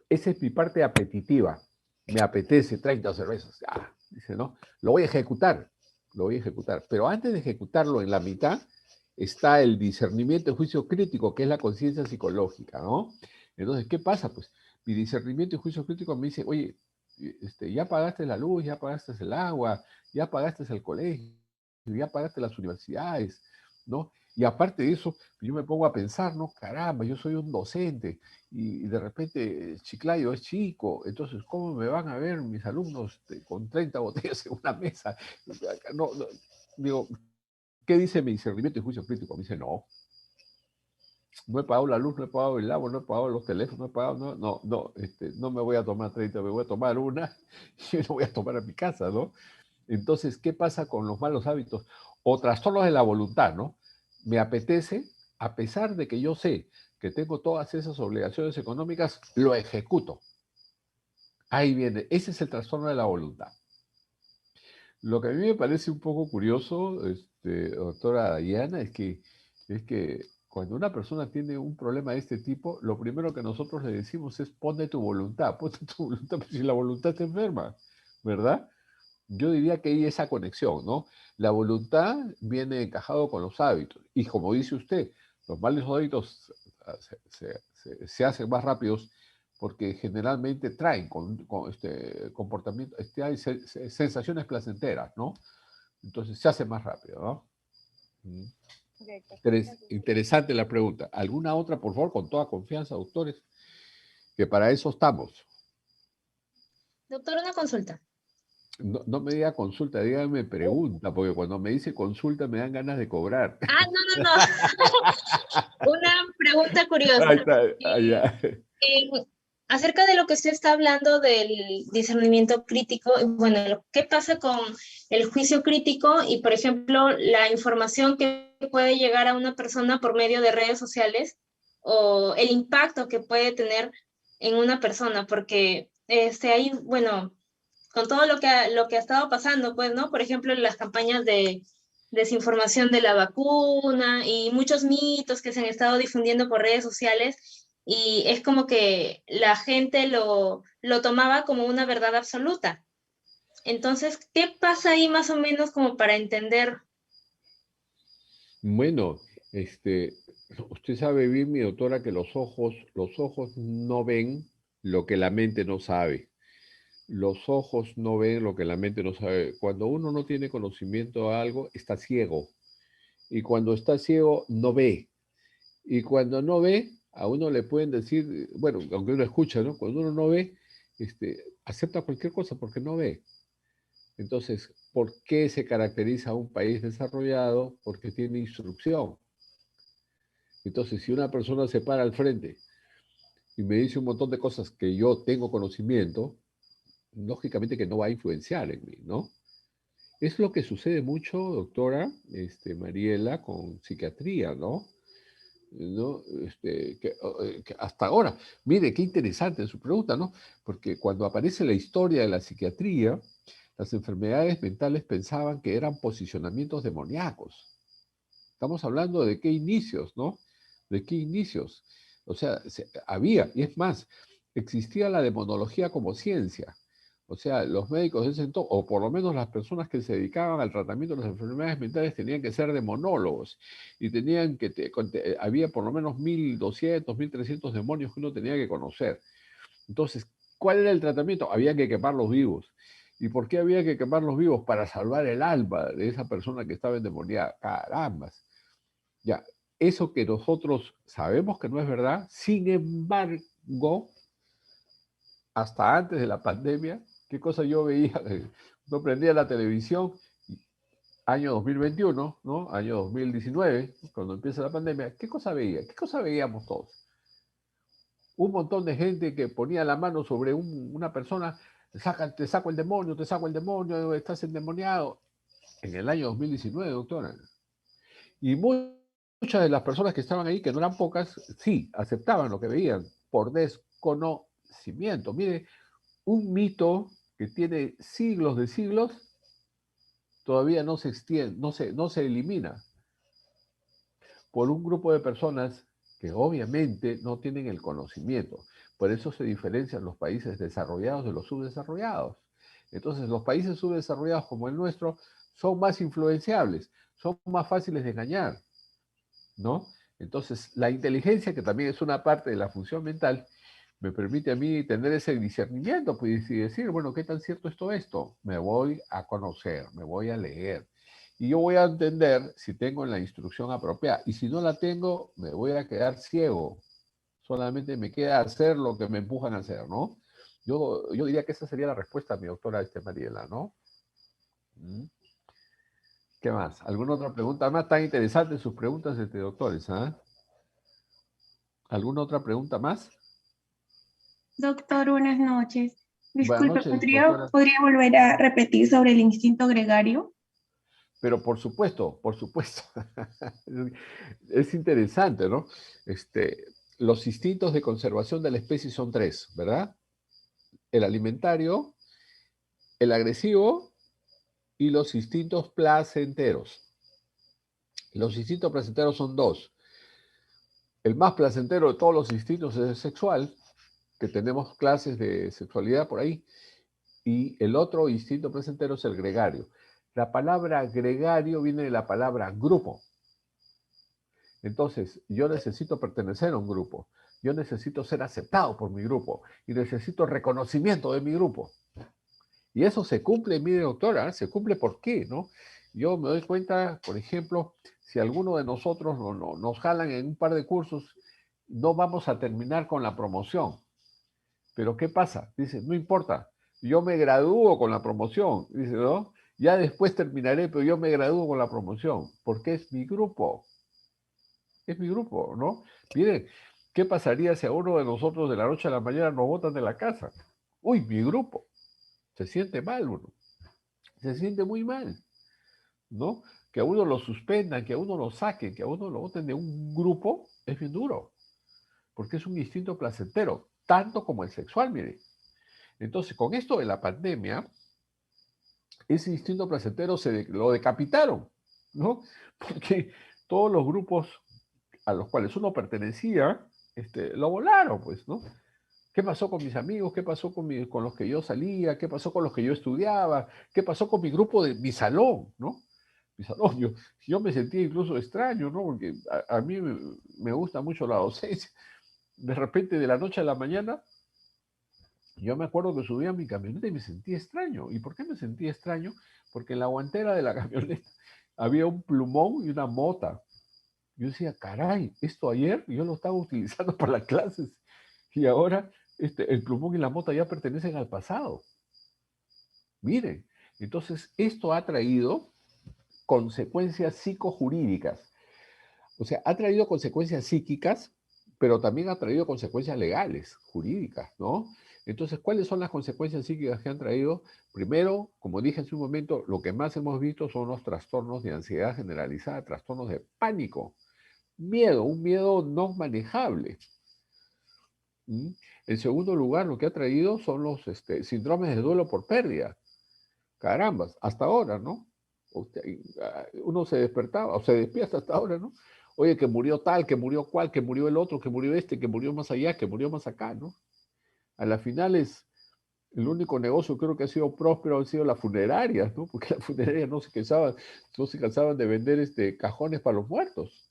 Esa es mi parte apetitiva. Me apetece 30 cervezas. Ah, dice, ¿no? Lo voy a ejecutar. Lo voy a ejecutar. Pero antes de ejecutarlo en la mitad está el discernimiento y juicio crítico, que es la conciencia psicológica, ¿no? Entonces, ¿qué pasa? Pues mi discernimiento y juicio crítico me dice, oye, ya pagaste la luz, ya pagaste el agua, ya pagaste el colegio, ya pagaste las universidades, ¿no? Y aparte de eso, yo me pongo a pensar, ¿no? Caramba, yo soy un docente y de repente Chiclayo es chico, entonces, ¿cómo me van a ver mis alumnos con 30 botellas en una mesa? No, digo, ¿qué dice mi discernimiento y juicio crítico? Me dice, no he pagado la luz, no he pagado el agua, no he pagado los teléfonos, no he pagado, no me voy a tomar 30, me voy a tomar una y me voy a tomar a mi casa, ¿no? Entonces, ¿qué pasa con los malos hábitos? O trastornos de la voluntad, ¿no? Me apetece, a pesar de que yo sé que tengo todas esas obligaciones económicas, lo ejecuto. Ahí viene, ese es el trastorno de la voluntad. Lo que a mí me parece un poco curioso, doctora Diana, es que cuando una persona tiene un problema de este tipo, lo primero que nosotros le decimos es ponte tu voluntad, pues si la voluntad está enferma, ¿verdad? Yo diría que hay esa conexión, ¿no? La voluntad viene encajado con los hábitos. Y como dice usted, los malos hábitos se hacen más rápidos porque generalmente traen con este comportamiento, hay sensaciones placenteras, ¿no? Entonces se hace más rápido, ¿no? Correcto. Interesante la pregunta. ¿Alguna otra, por favor, con toda confianza, doctores? Que para eso estamos. Doctor, una consulta. No me diga consulta, dígame pregunta, porque cuando me dice consulta me dan ganas de cobrar. Ah, no. Una pregunta curiosa. Ahí está, allá. Acerca de lo que usted está hablando del discernimiento crítico, bueno, ¿qué pasa con el juicio crítico y, por ejemplo, la información que puede llegar a una persona por medio de redes sociales o el impacto que puede tener en una persona? Porque ahí, bueno, con todo lo que ha estado pasando, pues, ¿no? Por ejemplo, las campañas de desinformación de la vacuna y muchos mitos que se han estado difundiendo por redes sociales, y es como que la gente lo tomaba como una verdad absoluta. Entonces, ¿qué pasa ahí más o menos como para entender? Bueno, usted sabe bien, mi doctora, que los ojos no ven lo que la mente no sabe. Los ojos no ven lo que la mente no sabe. Cuando uno no tiene conocimiento de algo, está ciego. Y cuando está ciego, no ve. Y cuando no ve, a uno le pueden decir, bueno, aunque uno escucha, ¿no? Cuando uno no ve, acepta cualquier cosa porque no ve. Entonces, ¿por qué se caracteriza un país desarrollado? Porque tiene instrucción. Entonces, si una persona se para al frente y me dice un montón de cosas que yo tengo conocimiento, lógicamente que no va a influenciar en mí, ¿no? Es lo que sucede mucho, doctora Mariela, con psiquiatría, ¿no? ¿No? Que hasta ahora, mire, qué interesante su pregunta, ¿no? Porque cuando aparece la historia de la psiquiatría, las enfermedades mentales pensaban que eran posicionamientos demoníacos. Estamos hablando de qué inicios, ¿no? ¿De qué inicios? O sea, había, y es más, existía la demonología como ciencia. O sea, los médicos de ese entonces, o por lo menos las personas que se dedicaban al tratamiento de las enfermedades mentales, tenían que ser demonólogos. Y tenían que, había por lo menos 1200, 1300 demonios que uno tenía que conocer. Entonces, ¿cuál era el tratamiento? Había que quemarlos vivos. ¿Y por qué había que quemarlos vivos? Para salvar el alma de esa persona que estaba endemoniada. Carambas. Ya, eso que nosotros sabemos que no es verdad, sin embargo, hasta antes de la pandemia, ¿qué cosa yo veía? No prendía la televisión, año 2021, ¿no? Año 2019, cuando empieza la pandemia, ¿qué cosa veía? ¿Qué cosa veíamos todos? Un montón de gente que ponía la mano sobre una persona, te saco el demonio, estás endemoniado. En el año 2019, doctora. Y muchas de las personas que estaban ahí, que no eran pocas, sí, aceptaban lo que veían por desconocimiento. Mire, un mito que tiene siglos de siglos todavía no se extiende, no se elimina por un grupo de personas que obviamente no tienen el conocimiento. Por eso se diferencian los países desarrollados de los subdesarrollados. Entonces, los países subdesarrollados como el nuestro son más influenciables, son más fáciles de engañar, ¿no? Entonces, la inteligencia, que también es una parte de la función mental, me permite a mí tener ese discernimiento, pues, y decir, bueno, ¿qué tan cierto es todo esto? Me voy a conocer, me voy a leer. Y yo voy a entender si tengo la instrucción apropiada. Y si no la tengo, me voy a quedar ciego. Solamente me queda hacer lo que me empujan a hacer, ¿no? Yo diría que esa sería la respuesta, mi doctora Mariela, ¿no? ¿Qué más? ¿Alguna otra pregunta más? Tan interesantes sus preguntas, doctores, ¿ah? ¿Alguna otra pregunta más? Doctor, buenas noches. Buenas Disculpe, noches, doctora. ¿podría volver a repetir sobre el instinto gregario? Pero por supuesto, por supuesto. Es interesante, ¿no? Los instintos de conservación de la especie son 3, ¿verdad? El alimentario, el agresivo y los instintos placenteros. Los instintos placenteros son 2. El más placentero de todos los instintos es el sexual, que tenemos clases de sexualidad por ahí, y el otro instinto placentero es el gregario. La palabra gregario viene de la palabra grupo. Entonces, yo necesito pertenecer a un grupo, yo necesito ser aceptado por mi grupo y necesito reconocimiento de mi grupo. Y eso se cumple, mire doctora, se cumple ¿por qué? ¿No? Yo me doy cuenta, por ejemplo, si alguno de nosotros nos jalan en un par de cursos, no vamos a terminar con la promoción. Pero ¿qué pasa? Dice, no importa, yo me gradúo con la promoción. Dice, ¿no? Ya después terminaré, pero yo me gradúo con la promoción, porque es mi grupo. Es mi grupo, ¿no? Miren, ¿qué pasaría si a uno de nosotros de la noche a la mañana nos botan de la casa? Uy, mi grupo. Se siente mal uno. Se siente muy mal, ¿no? Que a uno lo suspendan, que a uno lo saquen, que a uno lo boten de un grupo, es bien duro. Porque es un instinto placentero, tanto como el sexual, mire. Entonces, con esto de la pandemia, ese instinto placentero lo decapitaron, ¿no? Porque todos los grupos a los cuales uno pertenecía, lo volaron, pues, ¿no? ¿Qué pasó con mis amigos? ¿Qué pasó con los que yo salía? ¿Qué pasó con los que yo estudiaba? ¿Qué pasó con mi grupo de mi salón, ¿no? Mi salón, yo me sentía incluso extraño, ¿no? Porque a mí me gusta mucho la docencia. De repente, de la noche a la mañana, yo me acuerdo que subía a mi camioneta y me sentía extraño. ¿Y por qué me sentía extraño? Porque en la guantera de la camioneta había un plumón y una mota. Yo decía, caray, esto ayer yo lo estaba utilizando para las clases y ahora el plumón y la mota ya pertenecen al pasado. Miren, entonces esto ha traído consecuencias psicojurídicas. O sea, ha traído consecuencias psíquicas, pero también ha traído consecuencias legales, jurídicas, ¿no? Entonces, ¿cuáles son las consecuencias psíquicas que han traído? Primero, como dije hace un momento, lo que más hemos visto son los trastornos de ansiedad generalizada, trastornos de pánico. Miedo, un miedo no manejable. En segundo lugar, lo que ha traído son los síndromes de duelo por pérdida. Carambas, hasta ahora, ¿no? Uno se despertaba, o se despierta hasta ahora, ¿no? Oye, que murió tal, que murió cual, que murió el otro, que murió que murió más allá, que murió más acá, ¿no? A la final es El único negocio creo que ha sido próspero han sido las funerarias, ¿no? Porque las funerarias no se cansaban de vender cajones para los muertos.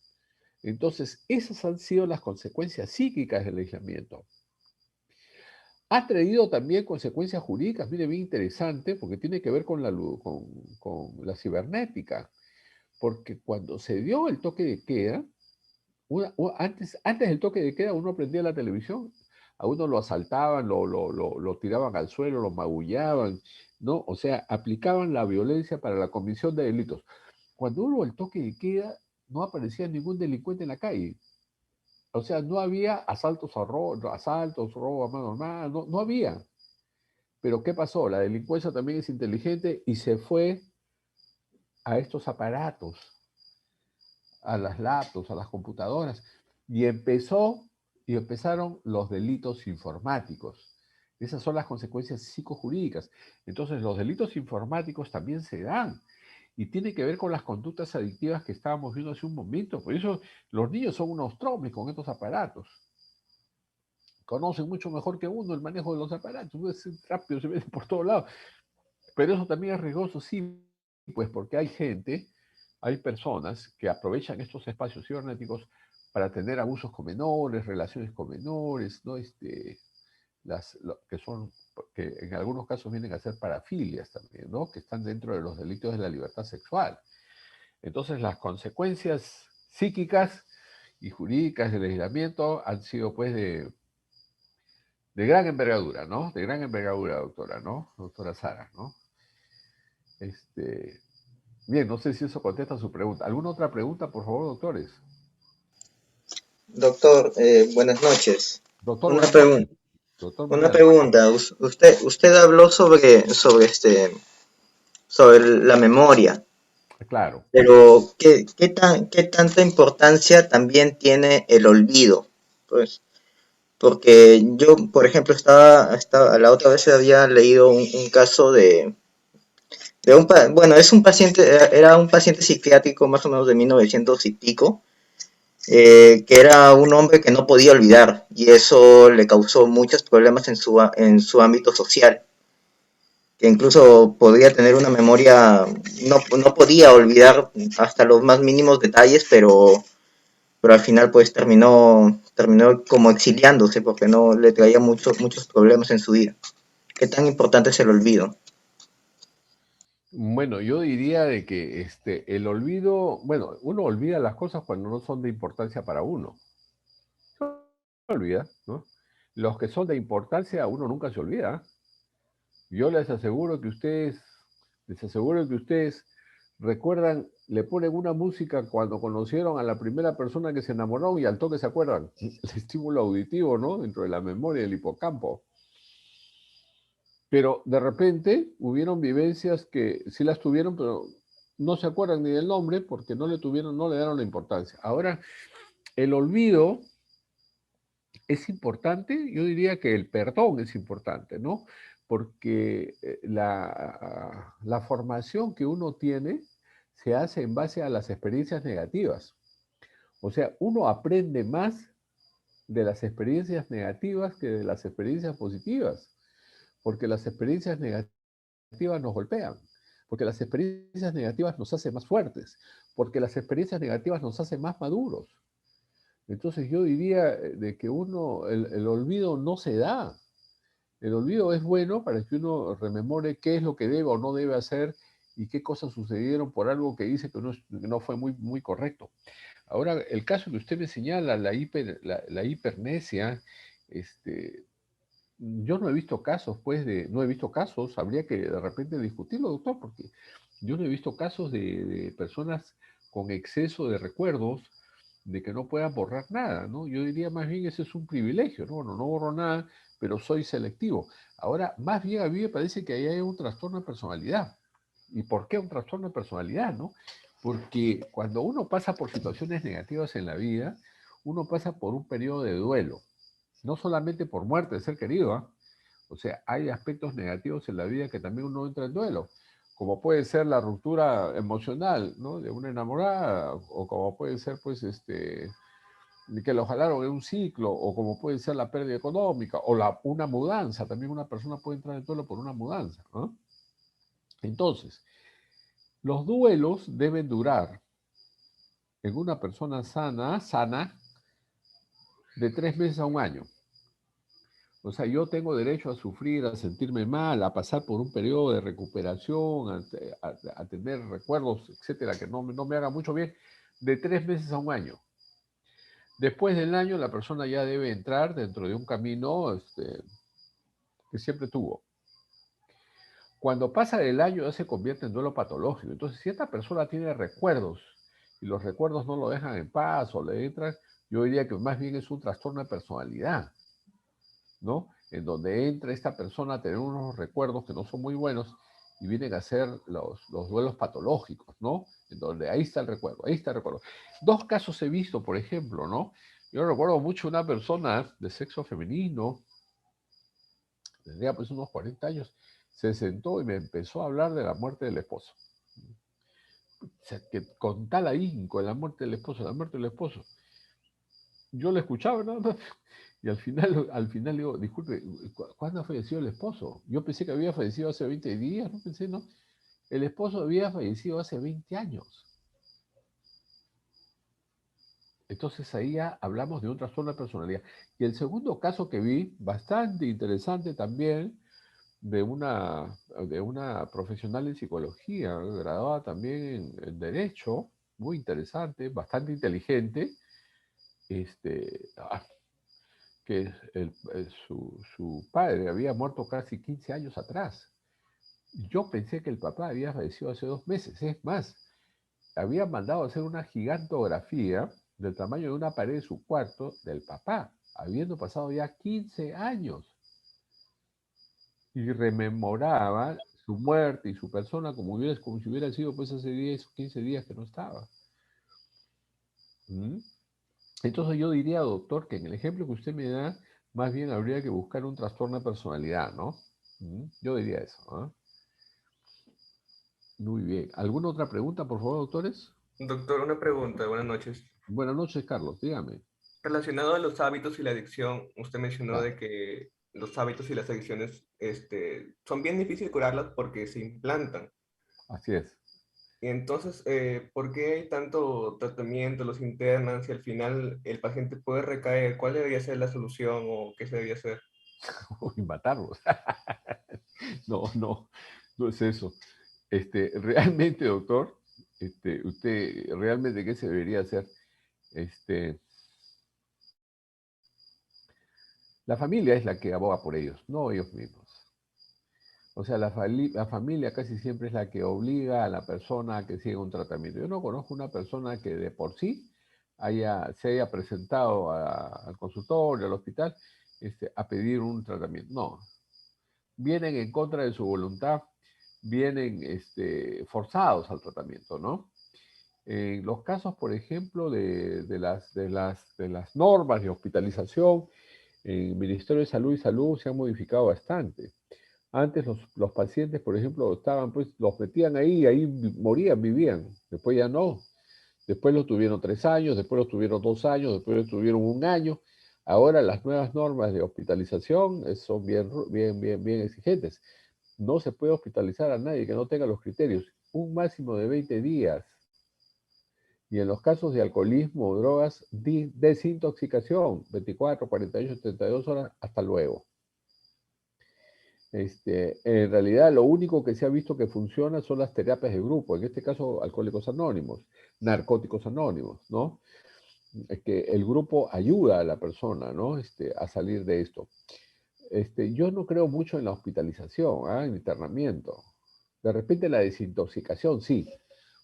Entonces, esas han sido las consecuencias psíquicas del aislamiento. Ha traído también consecuencias jurídicas, mire, bien interesante, porque tiene que ver con con la cibernética. Porque cuando se dio el toque de queda, antes del toque de queda uno prendía la televisión, a uno lo asaltaban, lo tiraban al suelo, lo magullaban, ¿no? O sea, aplicaban la violencia para la comisión de delitos. Cuando hubo el toque de queda, no aparecía ningún delincuente en la calle. O sea, no había asaltos, robo a mano armada, no había. Pero ¿qué pasó? La delincuencia también es inteligente y se fue a estos aparatos, a las laptops, a las computadoras, y empezaron los delitos informáticos. Esas son las consecuencias psicojurídicas. Entonces, los delitos informáticos también se dan y tiene que ver con las conductas adictivas que estábamos viendo hace un momento. Por eso los niños son unos tromes con estos aparatos. Conocen mucho mejor que uno el manejo de los aparatos. Es rápido, se ve por todos lados. Pero eso también es riesgoso, sí, pues porque hay personas que aprovechan estos espacios cibernéticos para tener abusos con menores, relaciones con menores, ¿no? Que en algunos casos vienen a ser parafilias también, ¿no? Que están dentro de los delitos de la libertad sexual. Entonces, las consecuencias psíquicas y jurídicas del aislamiento han sido, pues, de gran envergadura, ¿no? De gran envergadura, doctora, ¿no? Doctora Sara, ¿no? Bien, no sé si eso contesta su pregunta. ¿Alguna otra pregunta, por favor, doctores? Doctor, buenas noches. Doctor, Una buenas noches. pregunta. Doctor Una Mariano. pregunta. Usted habló sobre la memoria, Claro. pero ¿qué tanta importancia también tiene el olvido? Pues, porque yo, por ejemplo, la otra vez había leído un caso bueno, era un paciente psiquiátrico más o menos de 1900 y pico, que era un hombre que no podía olvidar y eso le causó muchos problemas en su ámbito social, que incluso podía tener una memoria, no podía olvidar hasta los más mínimos detalles, pero al final pues terminó como exiliándose porque no le traía muchos problemas en su vida. ¿Qué tan importante es el olvido? Bueno, yo diría de que el olvido, bueno, uno olvida las cosas cuando no son de importancia para uno. Se olvida, ¿no? Los que son de importancia, uno nunca se olvida. Yo les aseguro que ustedes recuerdan, le ponen una música cuando conocieron a la primera persona que se enamoró y al toque se acuerdan. El estímulo auditivo, ¿no? Dentro de la memoria del hipocampo. Pero de repente hubieron vivencias que sí las tuvieron, pero no se acuerdan ni del nombre porque no le dieron la importancia. Ahora, el olvido es importante, yo diría que el perdón es importante, ¿no? Porque la formación que uno tiene se hace en base a las experiencias negativas. O sea, uno aprende más de las experiencias negativas que de las experiencias positivas, porque las experiencias negativas nos golpean, porque las experiencias negativas nos hacen más fuertes, porque las experiencias negativas nos hacen más maduros. Entonces yo diría de que el olvido no se da. El olvido es bueno para que uno rememore qué es lo que debe o no debe hacer y qué cosas sucedieron por algo que dice que no fue muy correcto. Ahora, el caso que usted me señala, la hipernesia, yo no he visto casos, no he visto casos, habría que de repente discutirlo, doctor, porque yo no he visto casos de personas con exceso de recuerdos, de que no puedan borrar nada, ¿no? Yo diría más bien ese es un privilegio, ¿no? Bueno, no borro nada, pero soy selectivo. Ahora, más bien a mí me parece que ahí hay un trastorno de personalidad. ¿Y por qué un trastorno de personalidad, no? Porque cuando uno pasa por situaciones negativas en la vida, uno pasa por un periodo de duelo, no solamente por muerte de ser querido, ¿ah? O sea, hay aspectos negativos en la vida que también uno entra en duelo, como puede ser la ruptura emocional, ¿no? De una enamorada, o como puede ser, pues, que lo jalaron en un ciclo, o como puede ser la pérdida económica, o una mudanza. También una persona puede entrar en duelo por una mudanza, ¿no? Entonces, los duelos deben durar en una persona sana, de 3 meses a un año. O sea, yo tengo derecho a sufrir, a sentirme mal, a pasar por un periodo de recuperación, a tener recuerdos, etcétera, que no me haga mucho bien, de 3 meses a un año. Después del año, la persona ya debe entrar dentro de un camino que siempre tuvo. Cuando pasa el año, ya se convierte en duelo patológico. Entonces, si esta persona tiene recuerdos y los recuerdos no lo dejan en paz o le entran, yo diría que más bien es un trastorno de personalidad, ¿no? En donde entra esta persona a tener unos recuerdos que no son muy buenos y vienen a ser los duelos patológicos, ¿no? En donde ahí está el recuerdo, ahí está el recuerdo. 2 casos he visto, por ejemplo, ¿no? Yo recuerdo mucho una persona de sexo femenino, tendría pues unos 40 años, se sentó y me empezó a hablar de la muerte del esposo. O sea, que con tal ahínco, la muerte del esposo, la muerte del esposo. Yo le escuchaba, ¿no? Y al final digo, disculpe, ¿cuándo ha fallecido el esposo? Yo pensé que había fallecido hace 20 días, no pensé, ¿no? El esposo había fallecido hace 20 años. Entonces ahí ya hablamos de un trastorno de personalidad. Y el segundo caso que vi, bastante interesante también, de una profesional en psicología, graduada también en Derecho, muy interesante, bastante inteligente, que su padre había muerto casi 15 años atrás. Yo pensé que el papá había fallecido hace 2 meses. Es más, había mandado a hacer una gigantografía del tamaño de una pared de su cuarto del papá, habiendo pasado ya 15 años. Y rememoraba su muerte y su persona como si hubiera sido pues hace 10 o 15 días que no estaba. ¿Mm? Entonces yo diría, doctor, que en el ejemplo que usted me da, más bien habría que buscar un trastorno de personalidad, ¿no? Yo diría eso, ¿no? Muy bien. ¿Alguna otra pregunta, por favor, doctores? Doctor, una pregunta, buenas noches. Buenas noches, Carlos, dígame. Relacionado a los hábitos y la adicción, usted mencionó Ah, de que los hábitos y las adicciones son bien difíciles curarlas porque se implantan. así es. Y entonces, ¿por qué hay tanto tratamiento, los internan, si al final el paciente puede recaer? ¿Cuál debería ser la solución o qué se debería hacer? Y matarlos. No es eso. Realmente, doctor, usted, realmente, ¿qué se debería hacer? La familia es la que aboga por ellos, no ellos mismos. O sea, la familia casi siempre es la que obliga a la persona a que siga un tratamiento. Yo no conozco una persona que de por sí se haya presentado al consultorio, al hospital, a pedir un tratamiento. No, vienen en contra de su voluntad, vienen forzados al tratamiento, ¿no? En los casos, por ejemplo, de las normas de hospitalización, en el Ministerio de Salud y Salud se han modificado bastante. Antes los pacientes, por ejemplo, los metían ahí morían, vivían. Después ya no. Después los tuvieron 3 años, después los tuvieron 2 años, después los tuvieron 1 año. Ahora las nuevas normas de hospitalización son bien exigentes. No se puede hospitalizar a nadie que no tenga los criterios. Un máximo de 20 días. Y en los casos de alcoholismo o drogas, desintoxicación, 24, 48, 72 horas, hasta luego. En realidad, lo único que se ha visto que funciona son las terapias de grupo, en este caso, Alcohólicos Anónimos, Narcóticos Anónimos, ¿no? Es que el grupo ayuda a la persona, ¿no? A salir de esto. Yo no creo mucho en la hospitalización, en internamiento. De repente la desintoxicación, sí.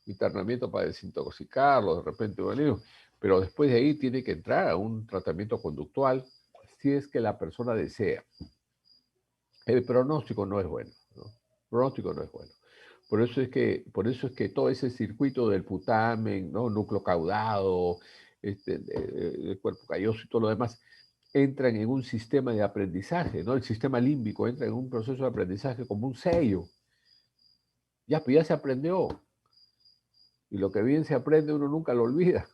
Internamiento para desintoxicarlo, de repente, bueno, pero después de ahí tiene que entrar a un tratamiento conductual si es que la persona desea. El pronóstico no es bueno, ¿no? El pronóstico no es bueno. Por eso es que todo ese circuito del putamen, ¿no? Núcleo caudado, el cuerpo calloso y todo lo demás, entran en un sistema de aprendizaje, ¿no? El sistema límbico entra en un proceso de aprendizaje como un sello. Ya, pues ya se aprendió. Y lo que bien se aprende uno nunca lo olvida.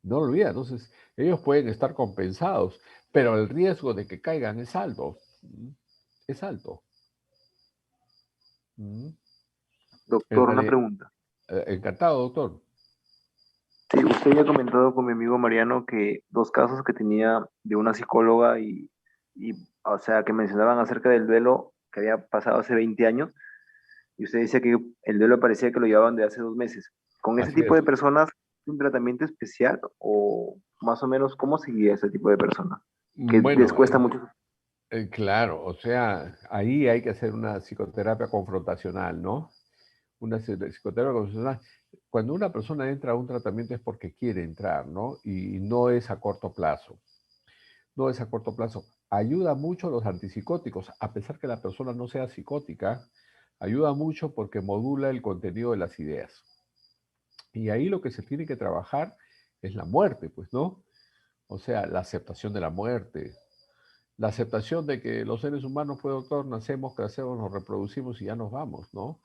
No lo olvida. Entonces, ellos pueden estar compensados, pero el riesgo de que caigan es alto. Es alto. En Doctor, una realidad, pregunta. encantado, doctor. Sí, usted ya ha comentado con mi amigo Mariano que dos casos que tenía de una psicóloga o sea, que mencionaban acerca del duelo que había pasado hace 20 años, y usted dice que el duelo parecía que lo llevaban de hace 2 meses. ¿Con ese Así tipo es. de personas un tratamiento especial o más o menos cómo seguía ese tipo de personas? Que les Bueno, cuesta mucho. claro, o sea, ahí hay que hacer una psicoterapia confrontacional, ¿no? Una psicoterapia confrontacional. Cuando una persona entra a un tratamiento es porque quiere entrar, ¿no? Y no es a corto plazo. No es a corto plazo. Ayuda mucho los antipsicóticos, a pesar que la persona no sea psicótica, ayuda mucho porque modula el contenido de las ideas. Y ahí lo que se tiene que trabajar es la muerte, pues, ¿no? O sea, la aceptación de la muerte, la aceptación de que los seres humanos, pues, doctor, nacemos, crecemos, nos reproducimos y ya nos vamos, ¿no?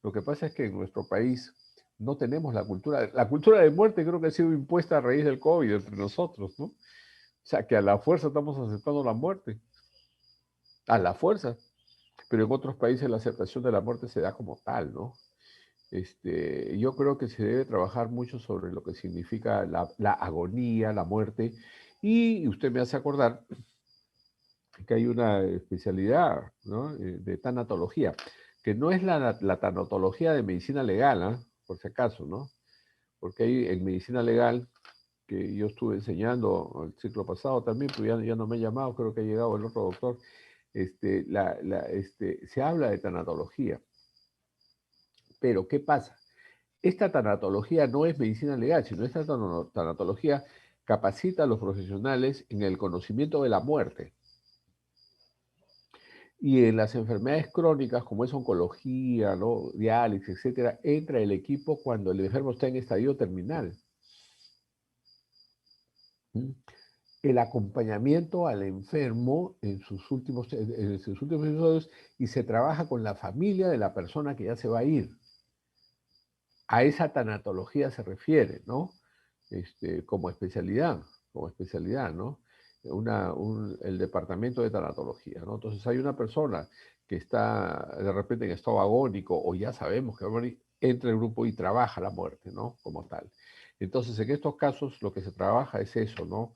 Lo que pasa es que en nuestro país no tenemos la cultura de muerte creo que ha sido impuesta a raíz del COVID entre nosotros, ¿no? O sea, que a la fuerza estamos aceptando la muerte, a la fuerza, pero en otros países la aceptación de la muerte se da como tal, ¿no? Yo creo que se debe trabajar mucho sobre lo que significa la agonía, la muerte, y usted me hace acordar que hay una especialidad, ¿no? De tanatología, que no es la tanatología de medicina legal, ¿ah? Por si acaso, ¿no? Porque hay en medicina legal, que yo estuve enseñando el ciclo pasado también, pero ya no me he llamado, creo que ha llegado el otro doctor, se habla de tanatología. Pero, ¿qué pasa? Esta tanatología no es medicina legal, sino esta tanatología capacita a los profesionales en el conocimiento de la muerte. Y en las enfermedades crónicas, como es oncología, ¿no? Diálisis, etcétera, entra el equipo cuando el enfermo está en estadio terminal. ¿Mm? El acompañamiento al enfermo en sus últimos episodios y se trabaja con la familia de la persona que ya se va a ir. A esa tanatología se refiere, ¿no? Como especialidad, ¿no? El departamento de tanatología, ¿no? Entonces hay una persona que está de repente en estado agónico o ya sabemos que va a morir, entra el grupo y trabaja la muerte, ¿no? Como tal. Entonces en estos casos lo que se trabaja es eso, ¿no?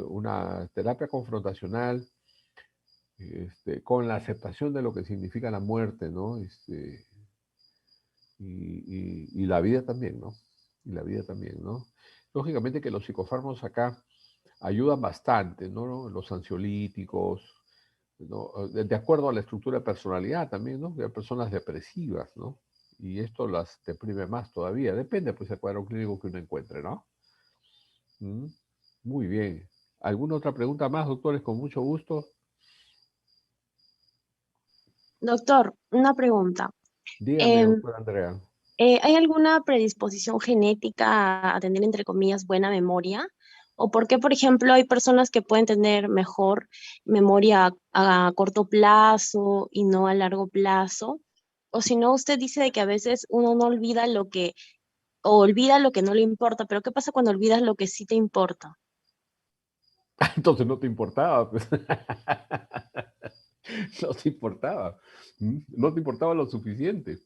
Una terapia confrontacional con la aceptación de lo que significa la muerte, ¿no? Y la vida también, ¿no? Y la vida también, ¿no? Lógicamente que los psicofármacos acá ayudan bastante, ¿no? Los ansiolíticos, ¿no? De acuerdo a la estructura de personalidad también, ¿no? Hay personas depresivas, ¿no? Y esto las deprime más todavía. Depende, pues, del cuadro clínico que uno encuentre, ¿no? ¿Mm? Muy bien. ¿Alguna otra pregunta más, doctores? Con mucho gusto. Doctor, una pregunta. Dígame, doctora Andrea. ¿Hay alguna predisposición genética a tener, entre comillas, buena memoria? ¿O por qué, por ejemplo, hay personas que pueden tener mejor memoria a corto plazo y no a largo plazo? O si no, usted dice de que a veces uno no olvida o olvida lo que no le importa, pero ¿qué pasa cuando olvidas lo que sí te importa? Entonces no te importaba, pues. No te importaba. No te importaba lo suficiente.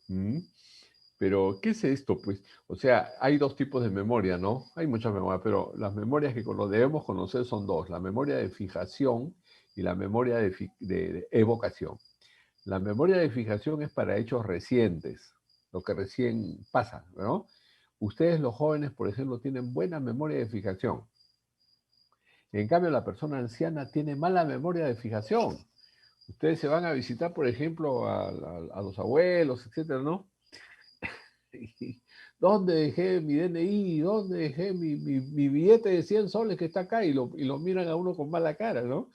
Pero, ¿qué es esto? Pues, o sea, hay dos tipos de memoria, ¿no? Hay muchas memorias, pero las memorias que debemos conocer son dos: la memoria de fijación y la memoria de evocación. La memoria de fijación es para hechos recientes, lo que recién pasa, ¿no? Ustedes, los jóvenes, por ejemplo, tienen buena memoria de fijación. En cambio, la persona anciana tiene mala memoria de fijación. Ustedes se van a visitar, por ejemplo, a los abuelos, etcétera, ¿no? ¿Dónde dejé mi DNI? ¿Dónde dejé mi billete de 100 soles que está acá? Y lo miran a uno con mala cara, ¿no?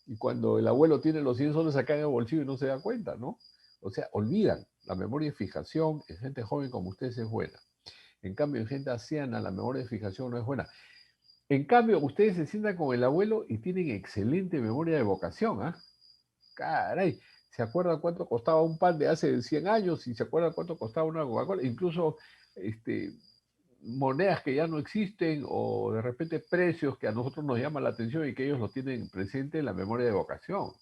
Y cuando el abuelo tiene los 100 soles acá en el bolsillo y no se da cuenta, ¿no? O sea, olvidan. La memoria de fijación en gente joven como ustedes es buena. En cambio, en gente anciana, la memoria de fijación no es buena. En cambio, ustedes se sientan con el abuelo y tienen excelente memoria de evocación, ¿ah? Caray, se acuerda cuánto costaba un pan de hace 100 años y se acuerda cuánto costaba una Coca-Cola. Incluso monedas que ya no existen o de repente precios que a nosotros nos llaman la atención y que ellos lo tienen presente en la memoria de evocación.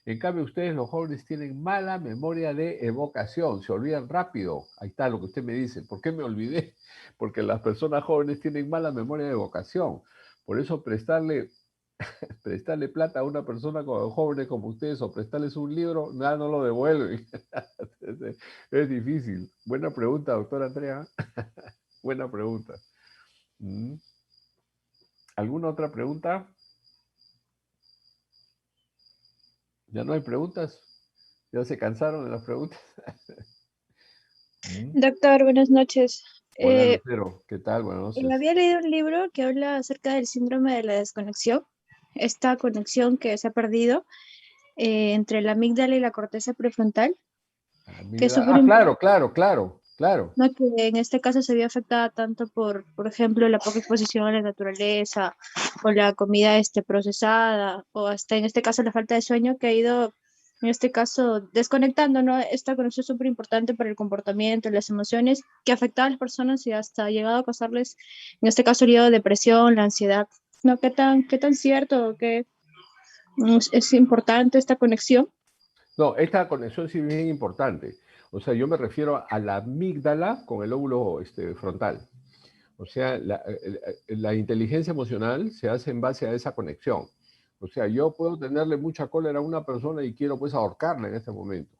En cambio, ustedes, los jóvenes, tienen mala memoria de evocación, se olvidan rápido. Ahí está lo que usted me dice. ¿Por qué me olvidé? Porque las personas jóvenes tienen mala memoria de evocación. Por eso prestarle plata a una persona joven como ustedes o prestarles un libro, nada, no lo devuelven. Es difícil. Buena pregunta, doctora Andrea. Buena pregunta. ¿Alguna otra pregunta? ¿Ya no hay preguntas? ¿Ya se cansaron de las preguntas? Doctor, buenas noches. Hola, Lucero. ¿Qué tal? Buenas noches. Había leído un libro que habla acerca del síndrome de la desconexión, esta conexión que se ha perdido entre la amígdala y la corteza prefrontal, que es súper Claro. ¿no? Que en este caso se vio afectada tanto por ejemplo, la poca exposición a la naturaleza, o la comida procesada, o hasta en este caso la falta de sueño que ha ido, en este caso, desconectando, ¿no? Esta conexión es súper importante para el comportamiento, las emociones, que afectaba a las personas y hasta ha llegado a causarles, en este caso, la depresión, la ansiedad, ¿no? ¿Qué tan cierto, qué es importante esta conexión? No, esta conexión sí es bien importante. O sea, yo me refiero a la amígdala con el lóbulo frontal. O sea, la inteligencia emocional se hace en base a esa conexión. O sea, yo puedo tenerle mucha cólera a una persona y quiero pues ahorcarla en este momento.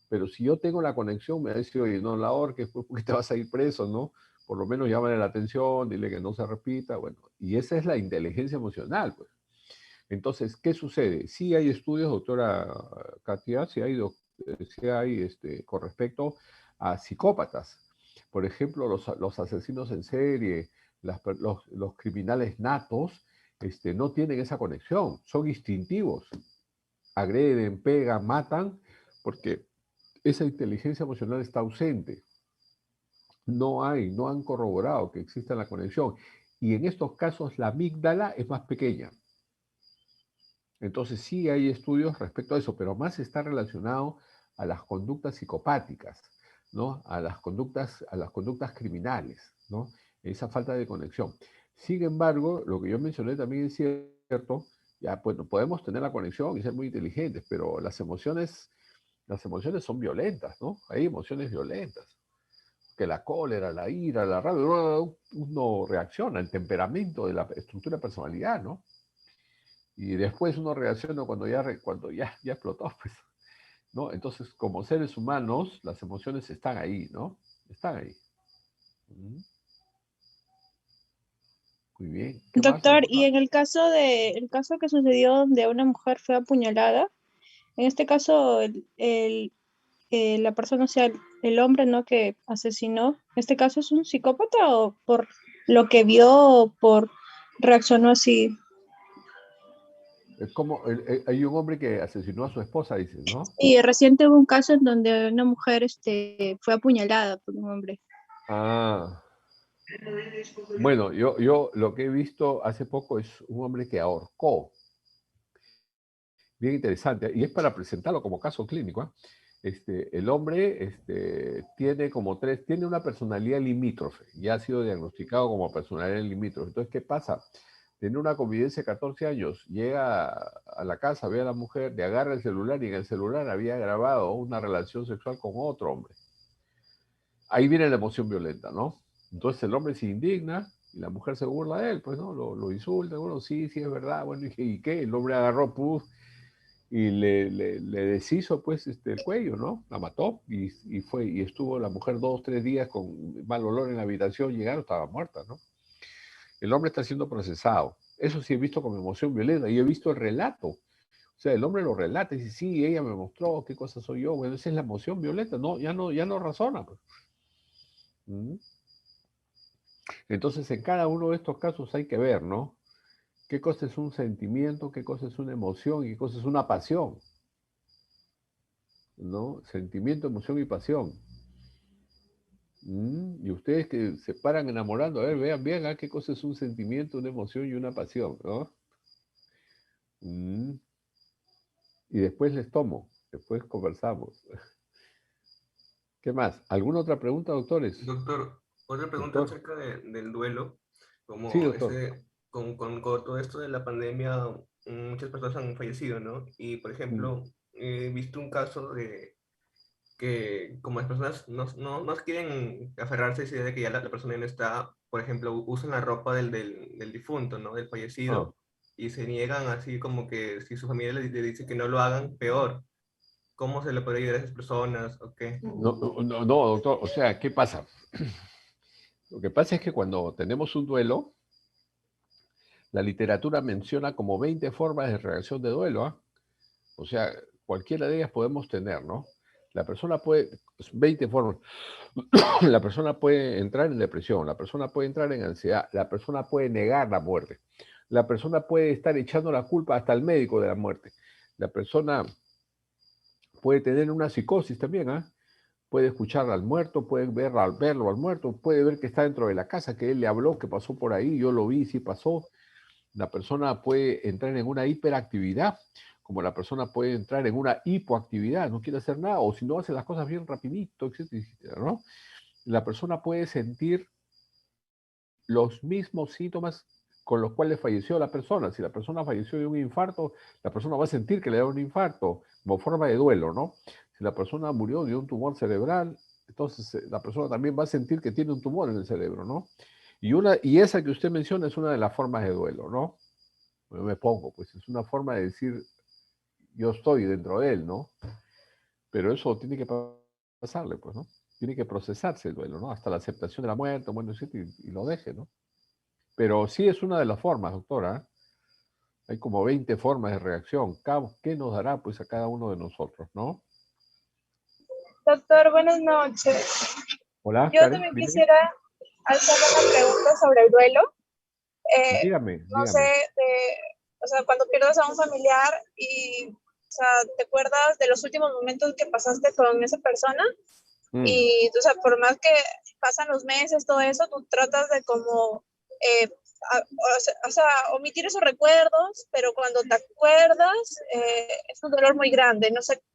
Pero si yo tengo la conexión, me dice, oye, no la ahorques pues, porque te vas a ir preso, ¿no? Por lo menos llámale la atención, dile que no se repita, bueno. Y esa es la inteligencia emocional, pues. Entonces, ¿qué sucede? Sí hay estudios, doctora Katia, sí hay con respecto a psicópatas. Por ejemplo, los asesinos en serie, los criminales natos, no tienen esa conexión, son instintivos. Agreden, pegan, matan, porque esa inteligencia emocional está ausente. No han corroborado que exista la conexión. Y en estos casos la amígdala es más pequeña. Entonces sí hay estudios respecto a eso, pero más está relacionado a las conductas psicopáticas, ¿no? A las conductas criminales, ¿no? Esa falta de conexión. Sin embargo, lo que yo mencioné también es cierto, ya bueno, podemos tener la conexión y ser muy inteligentes, pero las emociones son violentas, ¿no? Hay emociones violentas. Que la cólera, la ira, la rabia, uno reacciona, el temperamento de la estructura de personalidad, ¿no? Y después uno reacciona cuando ya explotó, pues, ¿no? Entonces, como seres humanos, las emociones están ahí, ¿no? Están ahí. Muy bien. ¿Qué Doctor, más? y en el caso que sucedió donde una mujer fue apuñalada, en este caso la persona, o sea, el hombre, ¿no? Que asesinó, en este caso es un psicópata o por lo que vio o por reaccionó así. Como hay un hombre que asesinó a su esposa, dices, ¿no? Y reciente hubo un caso en donde una mujer fue apuñalada por un hombre. Ah. Bueno, yo lo que he visto hace poco es un hombre que ahorcó. Bien interesante. Y es para presentarlo como caso clínico, ¿eh? El hombre tiene una personalidad limítrofe. Ya ha sido diagnosticado como personalidad limítrofe. Entonces, ¿qué pasa? Tiene una convivencia de 14 años, llega a la casa, ve a la mujer, le agarra el celular y en el celular había grabado una relación sexual con otro hombre. Ahí viene la emoción violenta, ¿no? Entonces el hombre se indigna y la mujer se burla de él, pues, ¿no? Lo insulta, bueno, sí, es verdad, bueno, ¿y qué? El hombre agarró, puf, y le deshizo, pues, el cuello, ¿no? La mató y estuvo la mujer 2 o 3 días con mal olor en la habitación, llegaron, estaba muerta, ¿no? El hombre está siendo procesado. Eso sí he visto como emoción violenta y he visto el relato. O sea, el hombre lo relata y dice, sí, ella me mostró qué cosa soy yo. Bueno, esa es la emoción violenta. No, ya no razona, pues. Entonces, en cada uno de estos casos hay que ver, ¿no? ¿Qué cosa es un sentimiento? ¿Qué cosa es una emoción? ¿Y qué cosa es una pasión? ¿No? Sentimiento, emoción y pasión. Y ustedes que se paran enamorando, a ver, vean bien, qué cosa es un sentimiento, una emoción y una pasión, ¿no? Y después después conversamos. ¿Qué más? ¿Alguna otra pregunta, doctores? Doctor, Otra pregunta Doctor. acerca del duelo. Sí, Como doctor. con todo esto de la pandemia, muchas personas han fallecido, ¿no? Y, por ejemplo, he visto un caso de que como las personas no quieren aferrarse a esa idea de que ya la persona ya no está, por ejemplo, usan la ropa del difunto, ¿no? Del Ah. fallecido, y se niegan así como que si su familia le dice que no lo hagan, peor. ¿Cómo se le puede ayudar a esas personas o qué? No, doctor. O sea, ¿qué pasa? Lo que pasa es que cuando tenemos un duelo, la literatura menciona como 20 formas de reacción de duelo, ¿ah? O sea, cualquiera de ellas podemos tener, ¿no? La persona puede, 20 formas. La persona puede entrar en depresión, la persona puede entrar en ansiedad, la persona puede negar la muerte, la persona puede estar echando la culpa hasta al médico de la muerte, la persona puede tener una psicosis también, ¿ah? Puede escuchar al muerto, puede verlo al muerto, puede ver que está dentro de la casa, que él le habló, que pasó por ahí, yo lo vi, sí pasó. La persona puede entrar en una hiperactividad, como la persona puede entrar en una hipoactividad, no quiere hacer nada, o si no hace las cosas bien rapidito, etcétera, etcétera, ¿no? La persona puede sentir los mismos síntomas con los cuales falleció la persona. Si la persona falleció de un infarto, la persona va a sentir que le da un infarto como forma de duelo, ¿no? Si la persona murió de un tumor cerebral, entonces la persona también va a sentir que tiene un tumor en el cerebro, ¿no? Y esa que usted menciona es una de las formas de duelo, ¿no? Yo me pongo, pues es una forma de decir, yo estoy dentro de él, ¿no? Pero eso tiene que pasarle, pues, ¿no? Tiene que procesarse el duelo, ¿no? Hasta la aceptación de la muerte, bueno, y lo deje, ¿no? Pero sí es una de las formas, doctora. Hay como 20 formas de reacción. ¿Qué nos dará, pues, a cada uno de nosotros, no? Doctor, buenas noches. Hola, Yo Karen, también dígame. quisiera hacer una pregunta sobre el duelo. Dígame, No sé, dígame. o sea, cuando pierdes a un familiar y, o sea, te acuerdas de los últimos momentos que pasaste con esa persona y, o sea, por más que pasan los meses, todo eso, tú tratas de como, o sea, omitir esos recuerdos, pero cuando te acuerdas, es un dolor muy grande. No sé